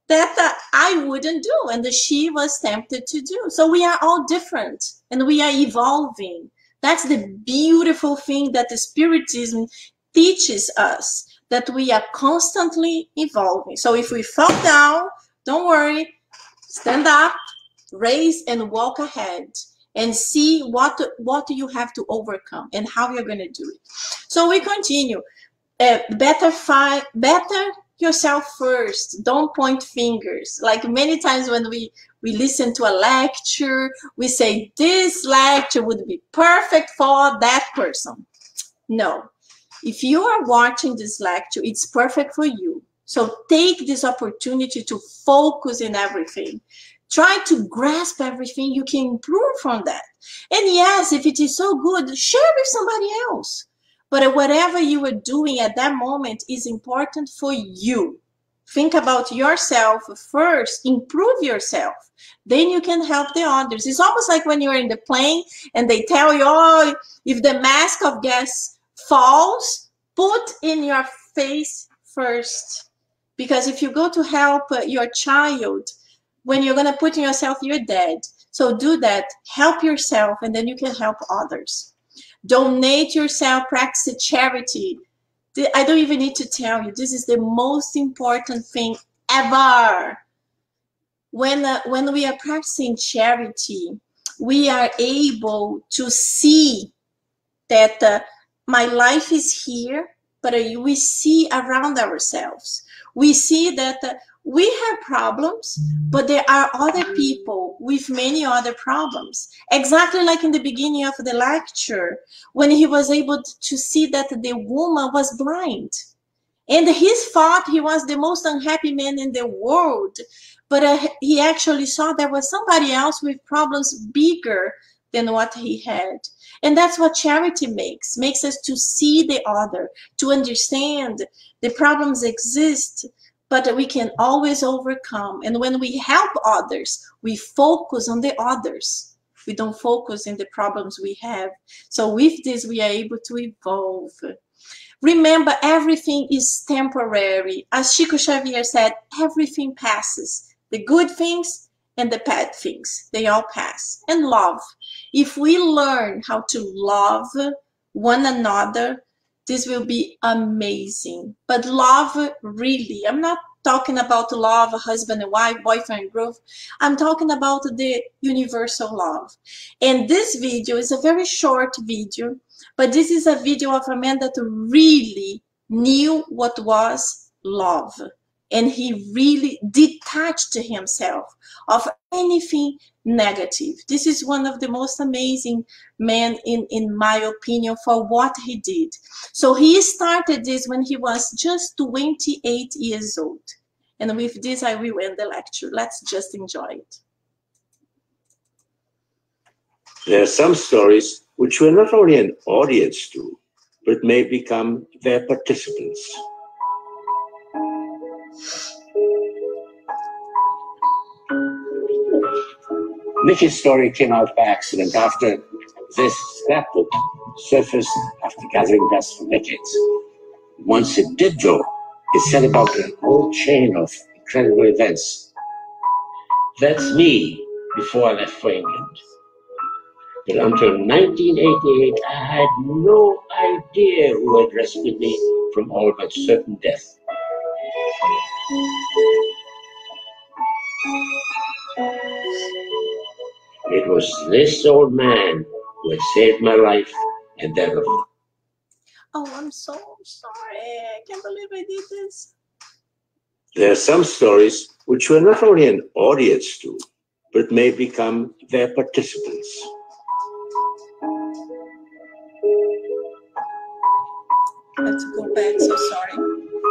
that I wouldn't do, and that she was tempted to do. So we are all different, and we are evolving. That's the beautiful thing that the Spiritism teaches us, that we are constantly evolving. So if we fall down, don't worry, stand up, raise, and walk ahead. and see what you have to overcome and how you're going to do it. So we continue. Better yourself first. Don't point fingers. Like many times when we listen to a lecture, we say this lecture would be perfect for that person. No. If you are watching this lecture, it's perfect for you. So take this opportunity to focus in everything. Try to grasp everything you can improve from that. And yes, if it is so good, share with somebody else. But whatever you are doing at that moment is important for you. Think about yourself first, improve yourself. Then you can help the others. It's almost like when you're in the plane and they tell you, oh, if the mask of gas falls, put in your face first. Because if you go to help your child, when you're going to put in yourself, you're dead. So do that. Help yourself, and then you can help others. Donate yourself, practice charity. I don't even need to tell you, this is the most important thing ever. When we are practicing charity, we are able to see that my life is here, but we see around ourselves. We see that we have problems, but there are other people with many other problems. Exactly like in the beginning of the lecture, when he was able to see that the woman was blind. And he thought he was the most unhappy man in the world, but he actually saw there was somebody else with problems bigger than what he had. And that's what charity makes us to see the other, to understand the problems exist, but we can always overcome. And when we help others, we focus on the others. We don't focus on the problems we have. So with this, we are able to evolve. Remember, everything is temporary. As Chico Xavier said, everything passes. The good things and the bad things, they all pass. And love. If we learn how to love one another, this will be amazing. But love, really, I'm not talking about love, husband and wife, boyfriend and girlfriend. I'm talking about the universal love. And this video is a very short video, but this is a video of a man that really knew what was love. And he really detached himself of anything negative. This is one of the most amazing men, in my opinion, for what he did. So he started this when he was just 28 years old. And with this, I will end the lecture. Let's just enjoy it. There are some stories which we're not only an audience to, but may become their participants. Nicky's story came out by accident after this scrapbook surfaced after gathering dust for decades. Once it did, though, it set about a whole chain of incredible events. That's me before I left for England. But until 1988, I had no idea who had rescued me from all but certain death. It was this old man who had saved my life and that of... Oh, I'm so sorry. I can't believe I did this. There are some stories which we're not only an audience to, but may become their participants. I have to go back, so sorry.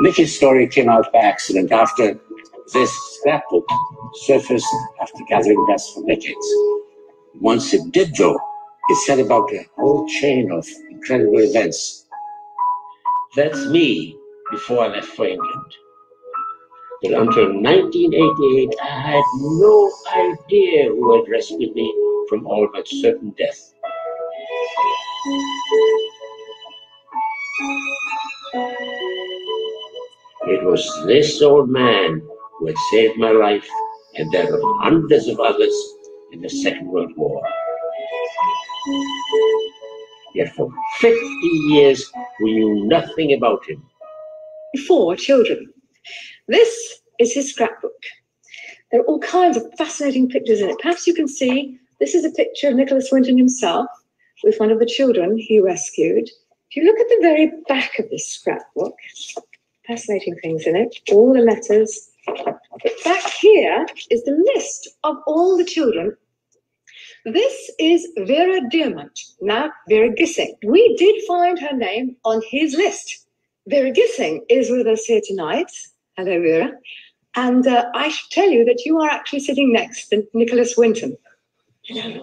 Nicky's story came out by accident after this scrapbook surfaced after gathering dust for decades. Once it did, though, it set about a whole chain of incredible events. That's me before I left for England. But until 1988, I had no idea who had rescued me from all but certain death. It was this old man who had saved my life and that of hundreds of others in the Second World War. Yet for 50 years, we knew nothing about him. 4 children. This is his scrapbook. There are all kinds of fascinating pictures in it. Perhaps you can see This is a picture of Nicholas Winton himself with one of the children he rescued. If you look at the very back of this scrapbook, fascinating things in it, all the letters. But back here is the list of all the children. This is Vera Diamant, now Vera Gissing. We did find her name on his list. Vera Gissing is with us here tonight. Hello, Vera. And I should tell you that you are actually sitting next to Nicholas Winton. Thank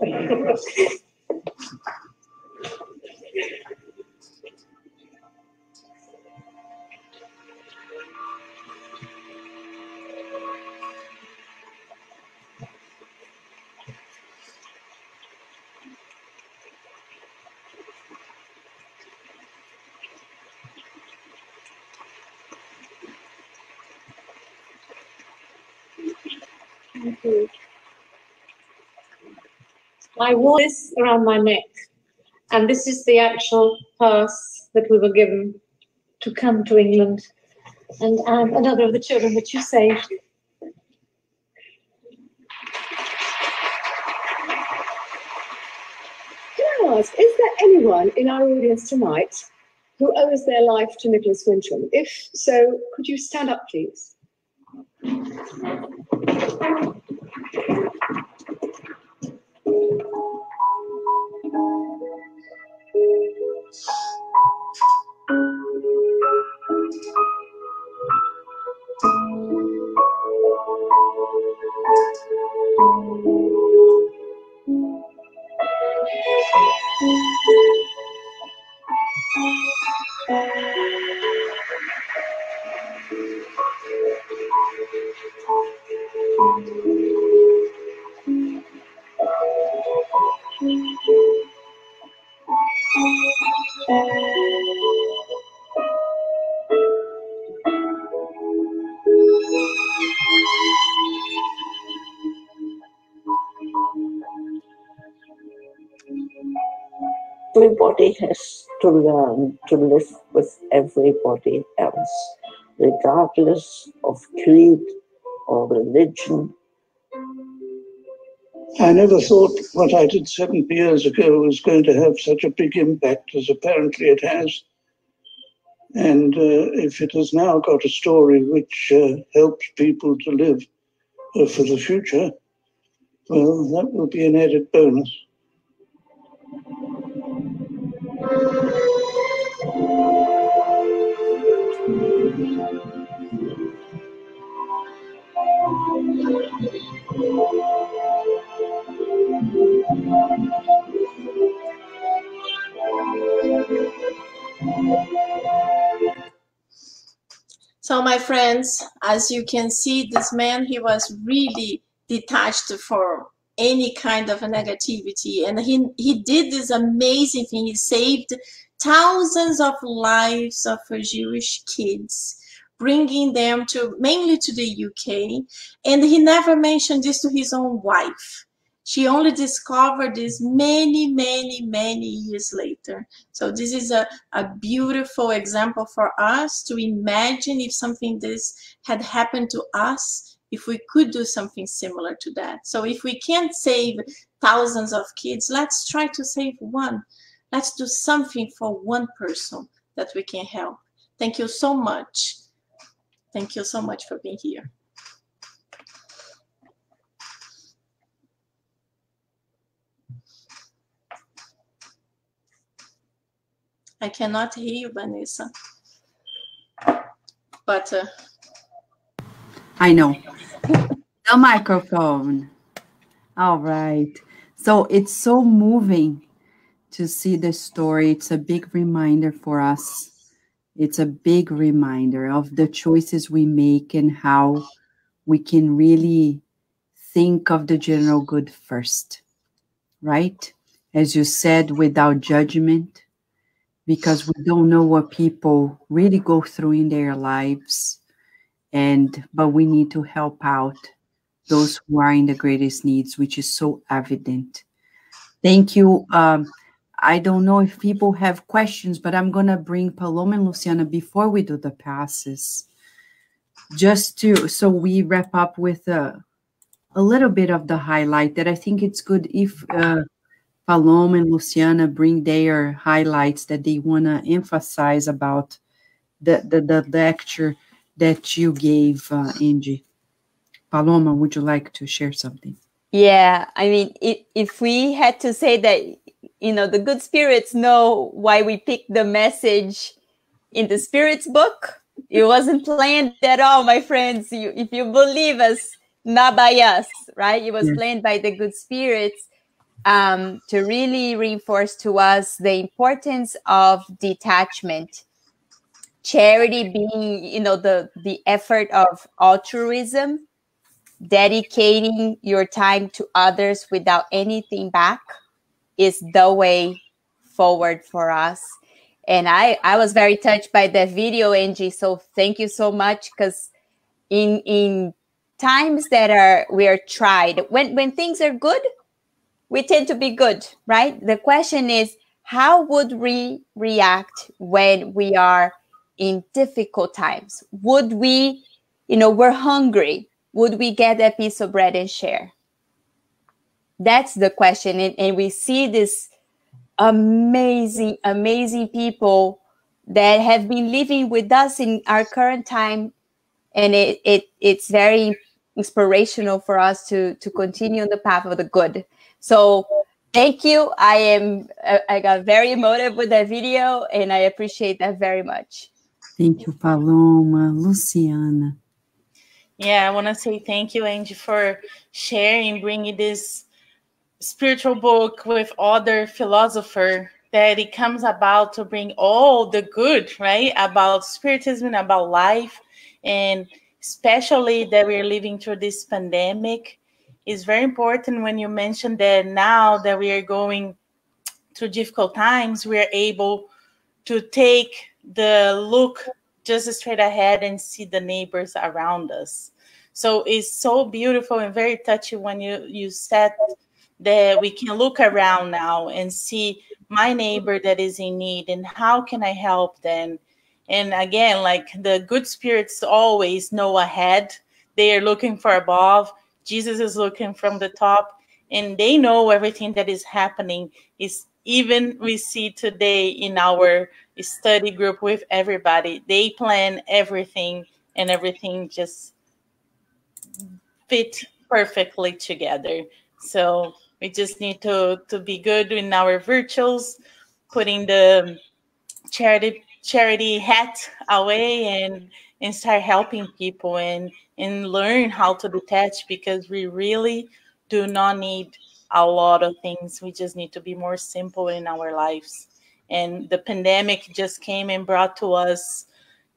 you. I wore this around my neck, and this is the actual pass that we were given to come to England, and another of the children that you saved. Can I ask, is there anyone in our audience tonight who owes their life to Nicholas Winton? If so, could you stand up, please? Everybody has to learn to live with everybody else, regardless of creed or religion. I never thought what I did 70 years ago was going to have such a big impact as apparently it has. And if it has now got a story which helps people to live for the future, well, that will be an added bonus. So my friends, as you can see, this man, he was really detached from any kind of negativity. And he did this amazing thing. He saved thousands of lives of Jewish kids, bringing them to mainly to the UK. And he never mentioned this to his own wife. She only discovered this many, many, many years later. So this is a beautiful example for us to imagine if something this had happened to us, if we could do something similar to that. So if we can't save thousands of kids, let's try to save one. Let's do something for one person that we can help. Thank you so much. Thank you so much for being here. I cannot hear you, Vanessa. But I know. The microphone. All right. So it's so moving to see the story. It's a big reminder for us. It's a big reminder of the choices we make and how we can really think of the general good first, right? As you said, without judgment, because we don't know what people really go through in their lives, but we need to help out those who are in the greatest needs, which is so evident. Thank you. I don't know if people have questions, but I'm going to bring Paloma and Luciana before we do the passes, just so we wrap up with a little bit of the highlight that I think it's good if Paloma and Luciana bring their highlights that they want to emphasize about the lecture that you gave, Angy. Paloma, would you like to share something? Yeah, I mean, if we had to say that, the good spirits know why we picked the message in the spirits book, it wasn't planned at all, my friends. If you believe us, not by us, right? It was planned by the good spirits to really reinforce to us the importance of detachment. Charity being, the effort of altruism, dedicating your time to others without anything back is the way forward for us. And I was very touched by that video, Angy. So thank you so much, because in times that we are tried, when things are good, we tend to be good, right? The question is, how would we react when we are in difficult times? Would we, we're hungry. Would we get a piece of bread and share? That's the question. And we see this amazing, amazing people that have been living with us in our current time. And it's very inspirational for us to continue on the path of the good. So thank you. I got very emotive with that video, and I appreciate that very much. Thank you, Paloma. Luciana. Yeah, I want to say thank you, Angy, for sharing, bringing this spiritual book with other philosopher that it comes about to bring all the good, right, about spiritism, about life, and especially that we're living through this pandemic. Is very important when you mentioned that now that we are going through difficult times, we are able to take the look just straight ahead and see the neighbors around us. So it's so beautiful and very touchy when you said that we can look around now and see my neighbor that is in need and how can I help them. And again, like the good spirits always know ahead. They are looking for above. Jesus is looking from the top, and they know everything that is happening. Is even we see today in our study group with everybody, they plan everything, and everything just fit perfectly together. So we just need to be good in our virtues, putting the charity hat away and start helping people and learn how to detach, because we really do not need a lot of things. We just need to be more simple in our lives. And the pandemic just came and brought to us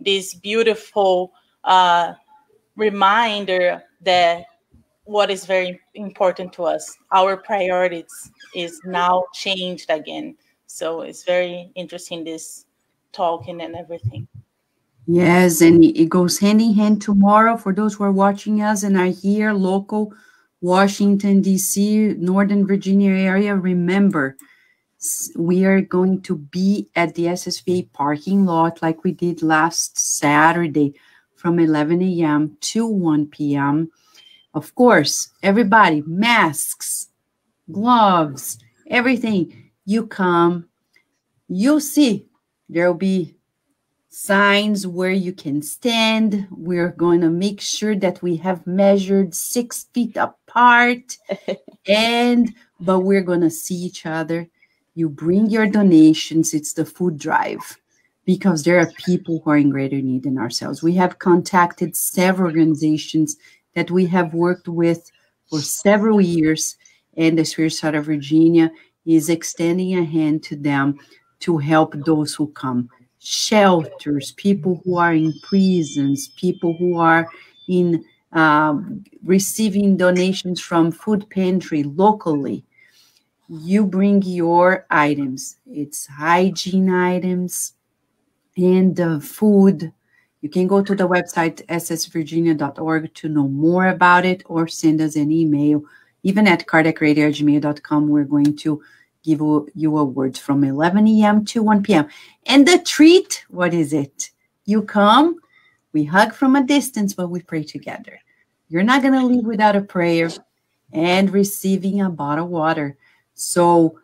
this beautiful reminder that what is very important to us, our priorities, is now changed again. So it's very interesting, this talking and everything. Yes, and it goes hand in hand tomorrow for those who are watching us and are here, local, Washington, D.C., Northern Virginia area. Remember, we are going to be at the SSVA parking lot like we did last Saturday from 11 a.m. to 1 p.m. Of course, everybody, masks, gloves, everything. You come, you'll see there'll be signs where you can stand. We're going to make sure that we have measured 6 feet apart, but we're going to see each other. You bring your donations. It's the food drive, because there are people who are in greater need than ourselves. We have contacted several organizations that we have worked with for several years, and the Spirit Side of Virginia is extending a hand to them to help those who come. Shelters, people who are in prisons, people who are in receiving donations from food pantry locally. You bring your items. It's hygiene items and food. You can go to the website ssvirginia.org to know more about it, or send us an email. Even at cardiacradio@gmail.com, we're going to give you a word from 11 a.m. to 1 p.m. And the treat, what is it? You come, we hug from a distance, but we pray together. You're not going to leave without a prayer. and receiving a bottle of water. So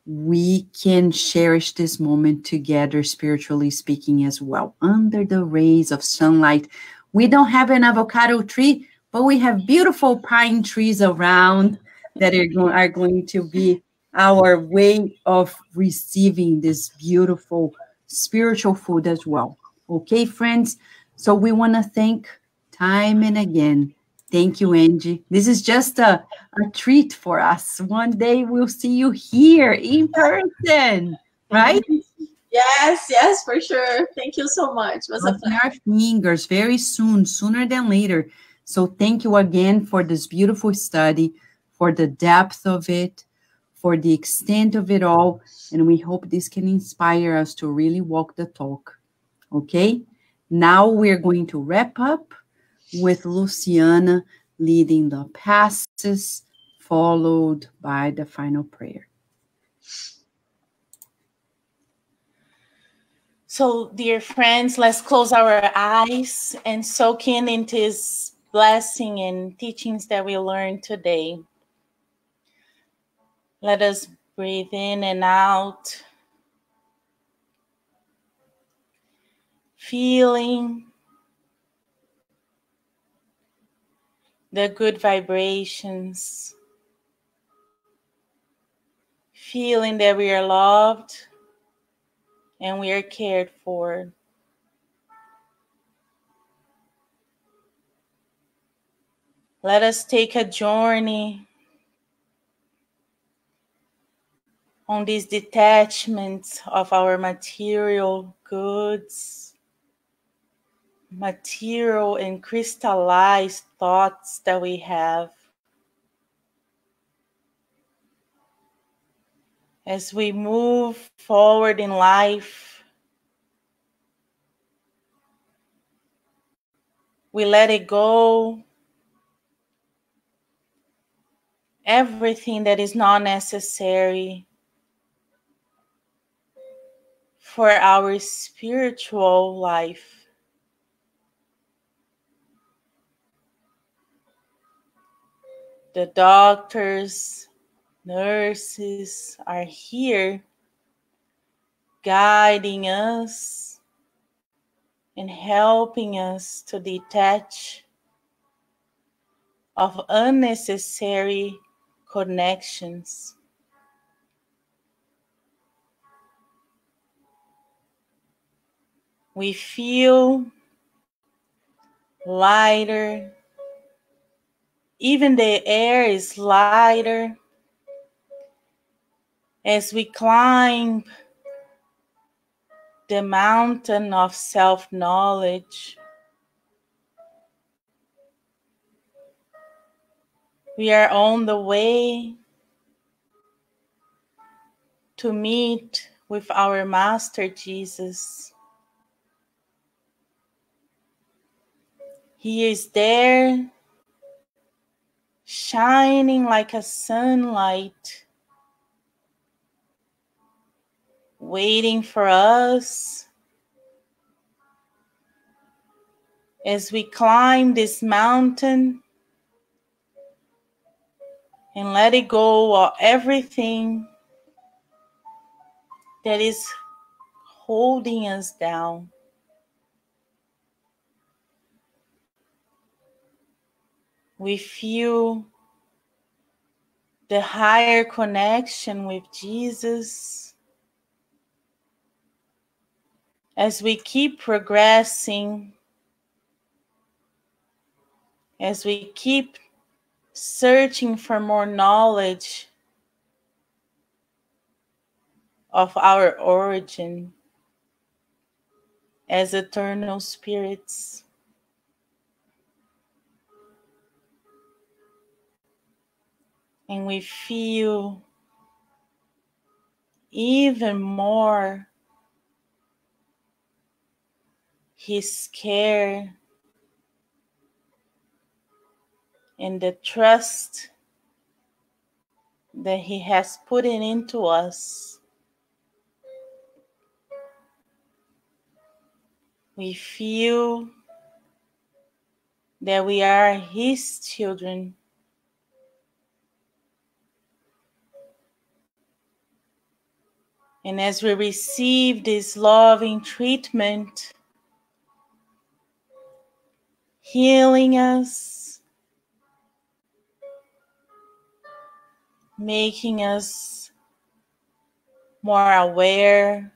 we can cherish this moment together, spiritually speaking, as well, under the rays of sunlight. We don't have an avocado tree, but we have beautiful pine trees around that are going to be our way of receiving this beautiful spiritual food as well. Okay, friends? So we want to thank time and again. Thank you, Angy. This is just a treat for us. One day we'll see you here in person, right? Yes, yes, for sure. Thank you so much. It was a Crossing pleasure. our fingers very soon, sooner than later. So thank you again for this beautiful study, for the depth of it, for the extent of it all. And we hope this can inspire us to really walk the talk. Okay? Now we're going to wrap up with Luciana leading the passes, followed by the final prayer. So, dear friends, let's close our eyes and soak in into this blessing and teachings that we learned today. Let us breathe in and out, feeling the good vibrations, feeling that we are loved and we are cared for. Let us take a journey on this detachment of our material goods, material and crystallized thoughts that we have. As we move forward in life, we let it go. Everything that is not necessary for our spiritual life. The doctors, nurses are here guiding us and helping us to detach of unnecessary connections. We feel lighter. Even the air is lighter as we climb the mountain of self-knowledge. We are on the way to meet with our Master Jesus. He is there, shining like a sunlight, waiting for us as we climb this mountain and let it go of everything that is holding us down. We feel the higher connection with Jesus as we keep progressing, as we keep searching for more knowledge of our origin as eternal spirits. And we feel even more His care and the trust that He has put into us. We feel that we are His children And as we receive this loving treatment, healing us, making us more aware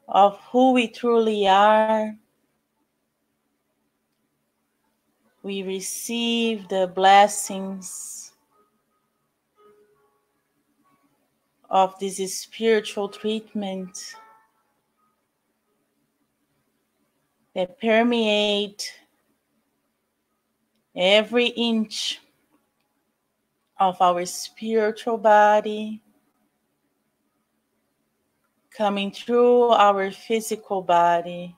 of who we truly are, we receive the blessings of this spiritual treatment that permeate every inch of our spiritual body, coming through our physical body.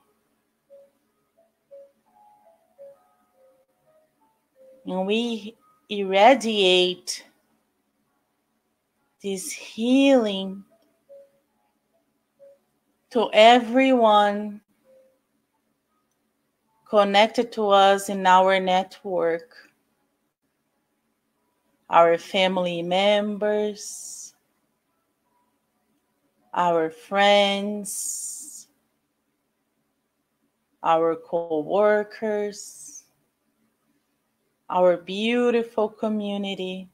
And we irradiate this healing to everyone connected to us in our network, our family members, our friends, our co-workers, our beautiful community.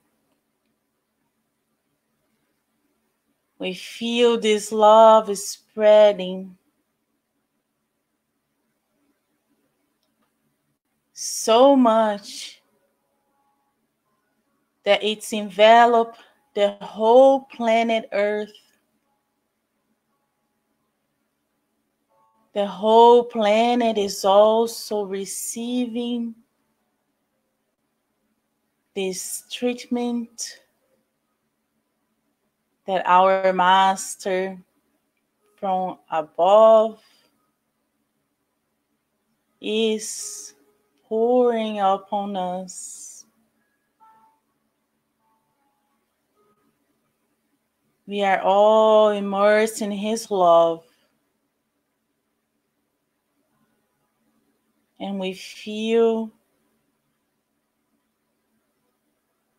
We feel this love is spreading so much that it's enveloped the whole planet Earth. The whole planet is also receiving this treatment that our Master from above is pouring upon us. We are all immersed in His love, and we feel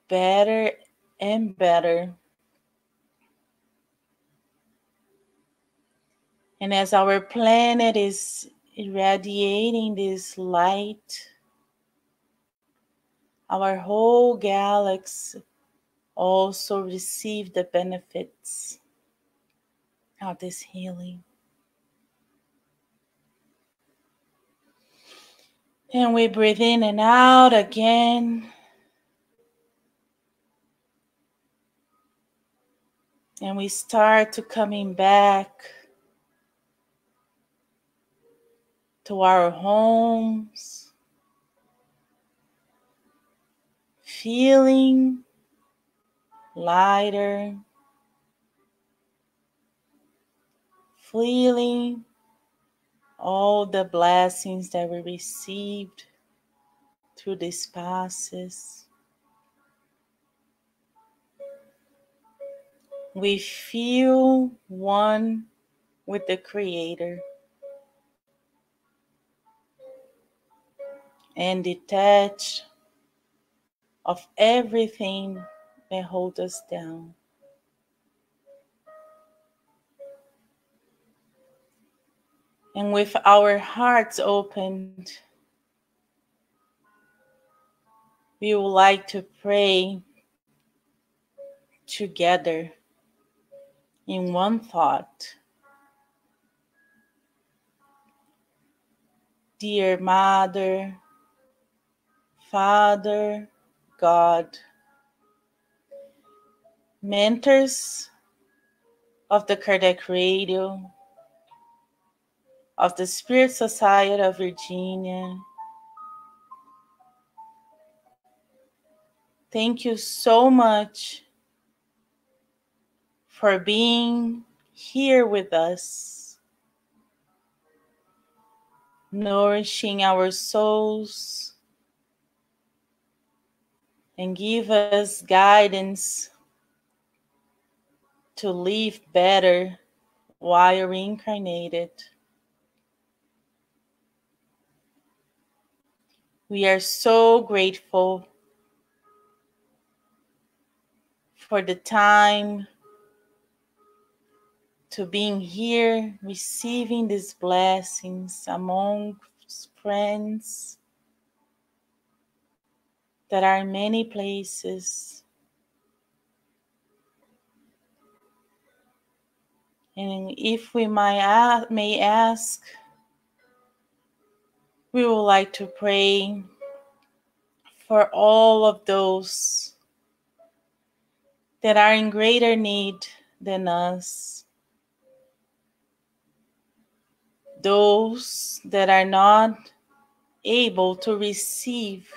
better and better. And as our planet is irradiating this light, our whole galaxy also receive the benefits of this healing. And we breathe in and out again. And we start to coming back to our homes, feeling lighter, feeling all the blessings that we received through these passes. We feel one with the Creator and detached of everything that holds us down. And with our hearts opened, we would like to pray together in one thought. Dear Mother, Father, God, mentors of the Kardec Radio, of the Spirit Society of Virginia, thank you so much for being here with us, nourishing our souls, and give us guidance to live better while reincarnated. We are so grateful for the time to being here, receiving these blessings among friends that are in many places. And if we may ask, we would like to pray for all of those that are in greater need than us. Those that are not able to receive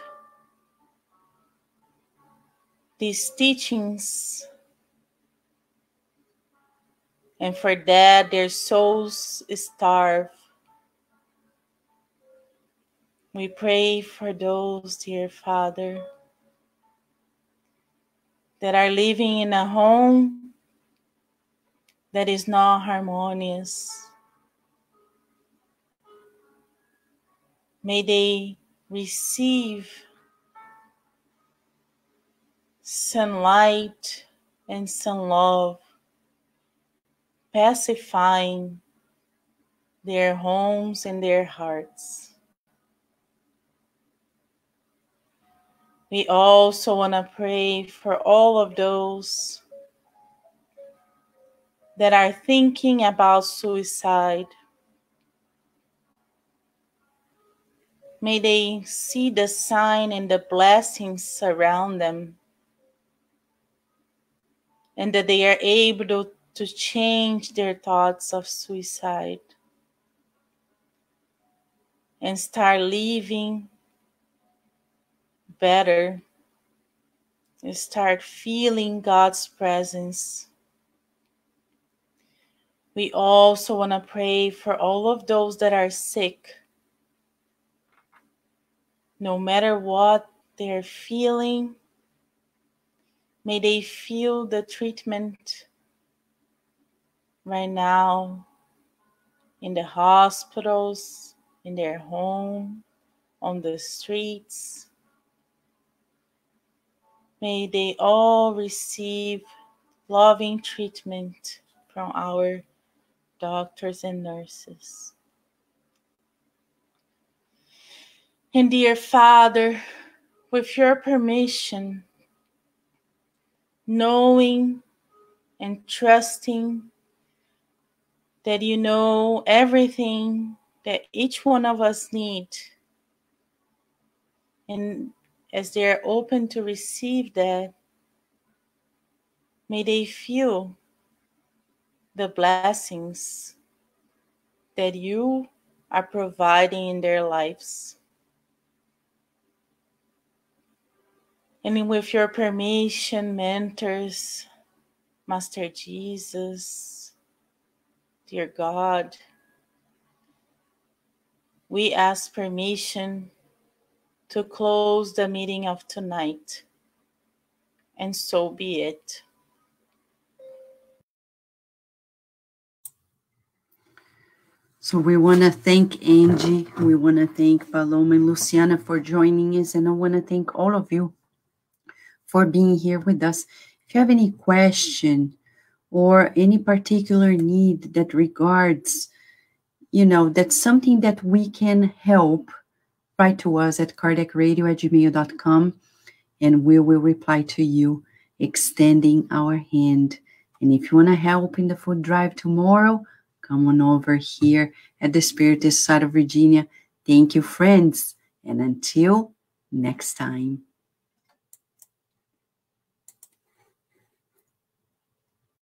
these teachings, and for that their souls starve. We pray for those, dear Father, that are living in a home that is not harmonious. May they receive sunlight and sun love, pacifying their homes and their hearts. We also want to pray for all of those that are thinking about suicide. May they see the sign and the blessings surround them, and that they are able to change their thoughts of suicide and start living better, and start feeling God's presence. We also want to pray for all of those that are sick. No matter what they're feeling, may they feel the treatment right now in the hospitals, in their home, on the streets. May they all receive loving treatment from our doctors and nurses. And dear Father, with your permission, knowing and trusting that you know everything that each one of us need, and as they're open to receive that, may they feel the blessings that you are providing in their lives. And with your permission, mentors, Master Jesus, dear God, we ask permission to close the meeting of tonight, and so be it. So we want to thank Angy, we want to thank Paloma and Luciana for joining us, and I want to thank all of you for being here with us. If you have any question or any particular need that regards, that's something that we can help, write to us at kardecradio@gmail.com, and we will reply to you, extending our hand. And if you want to help in the food drive tomorrow, come on over here at the Spiritist side of Virginia. Thank you, friends, and until next time.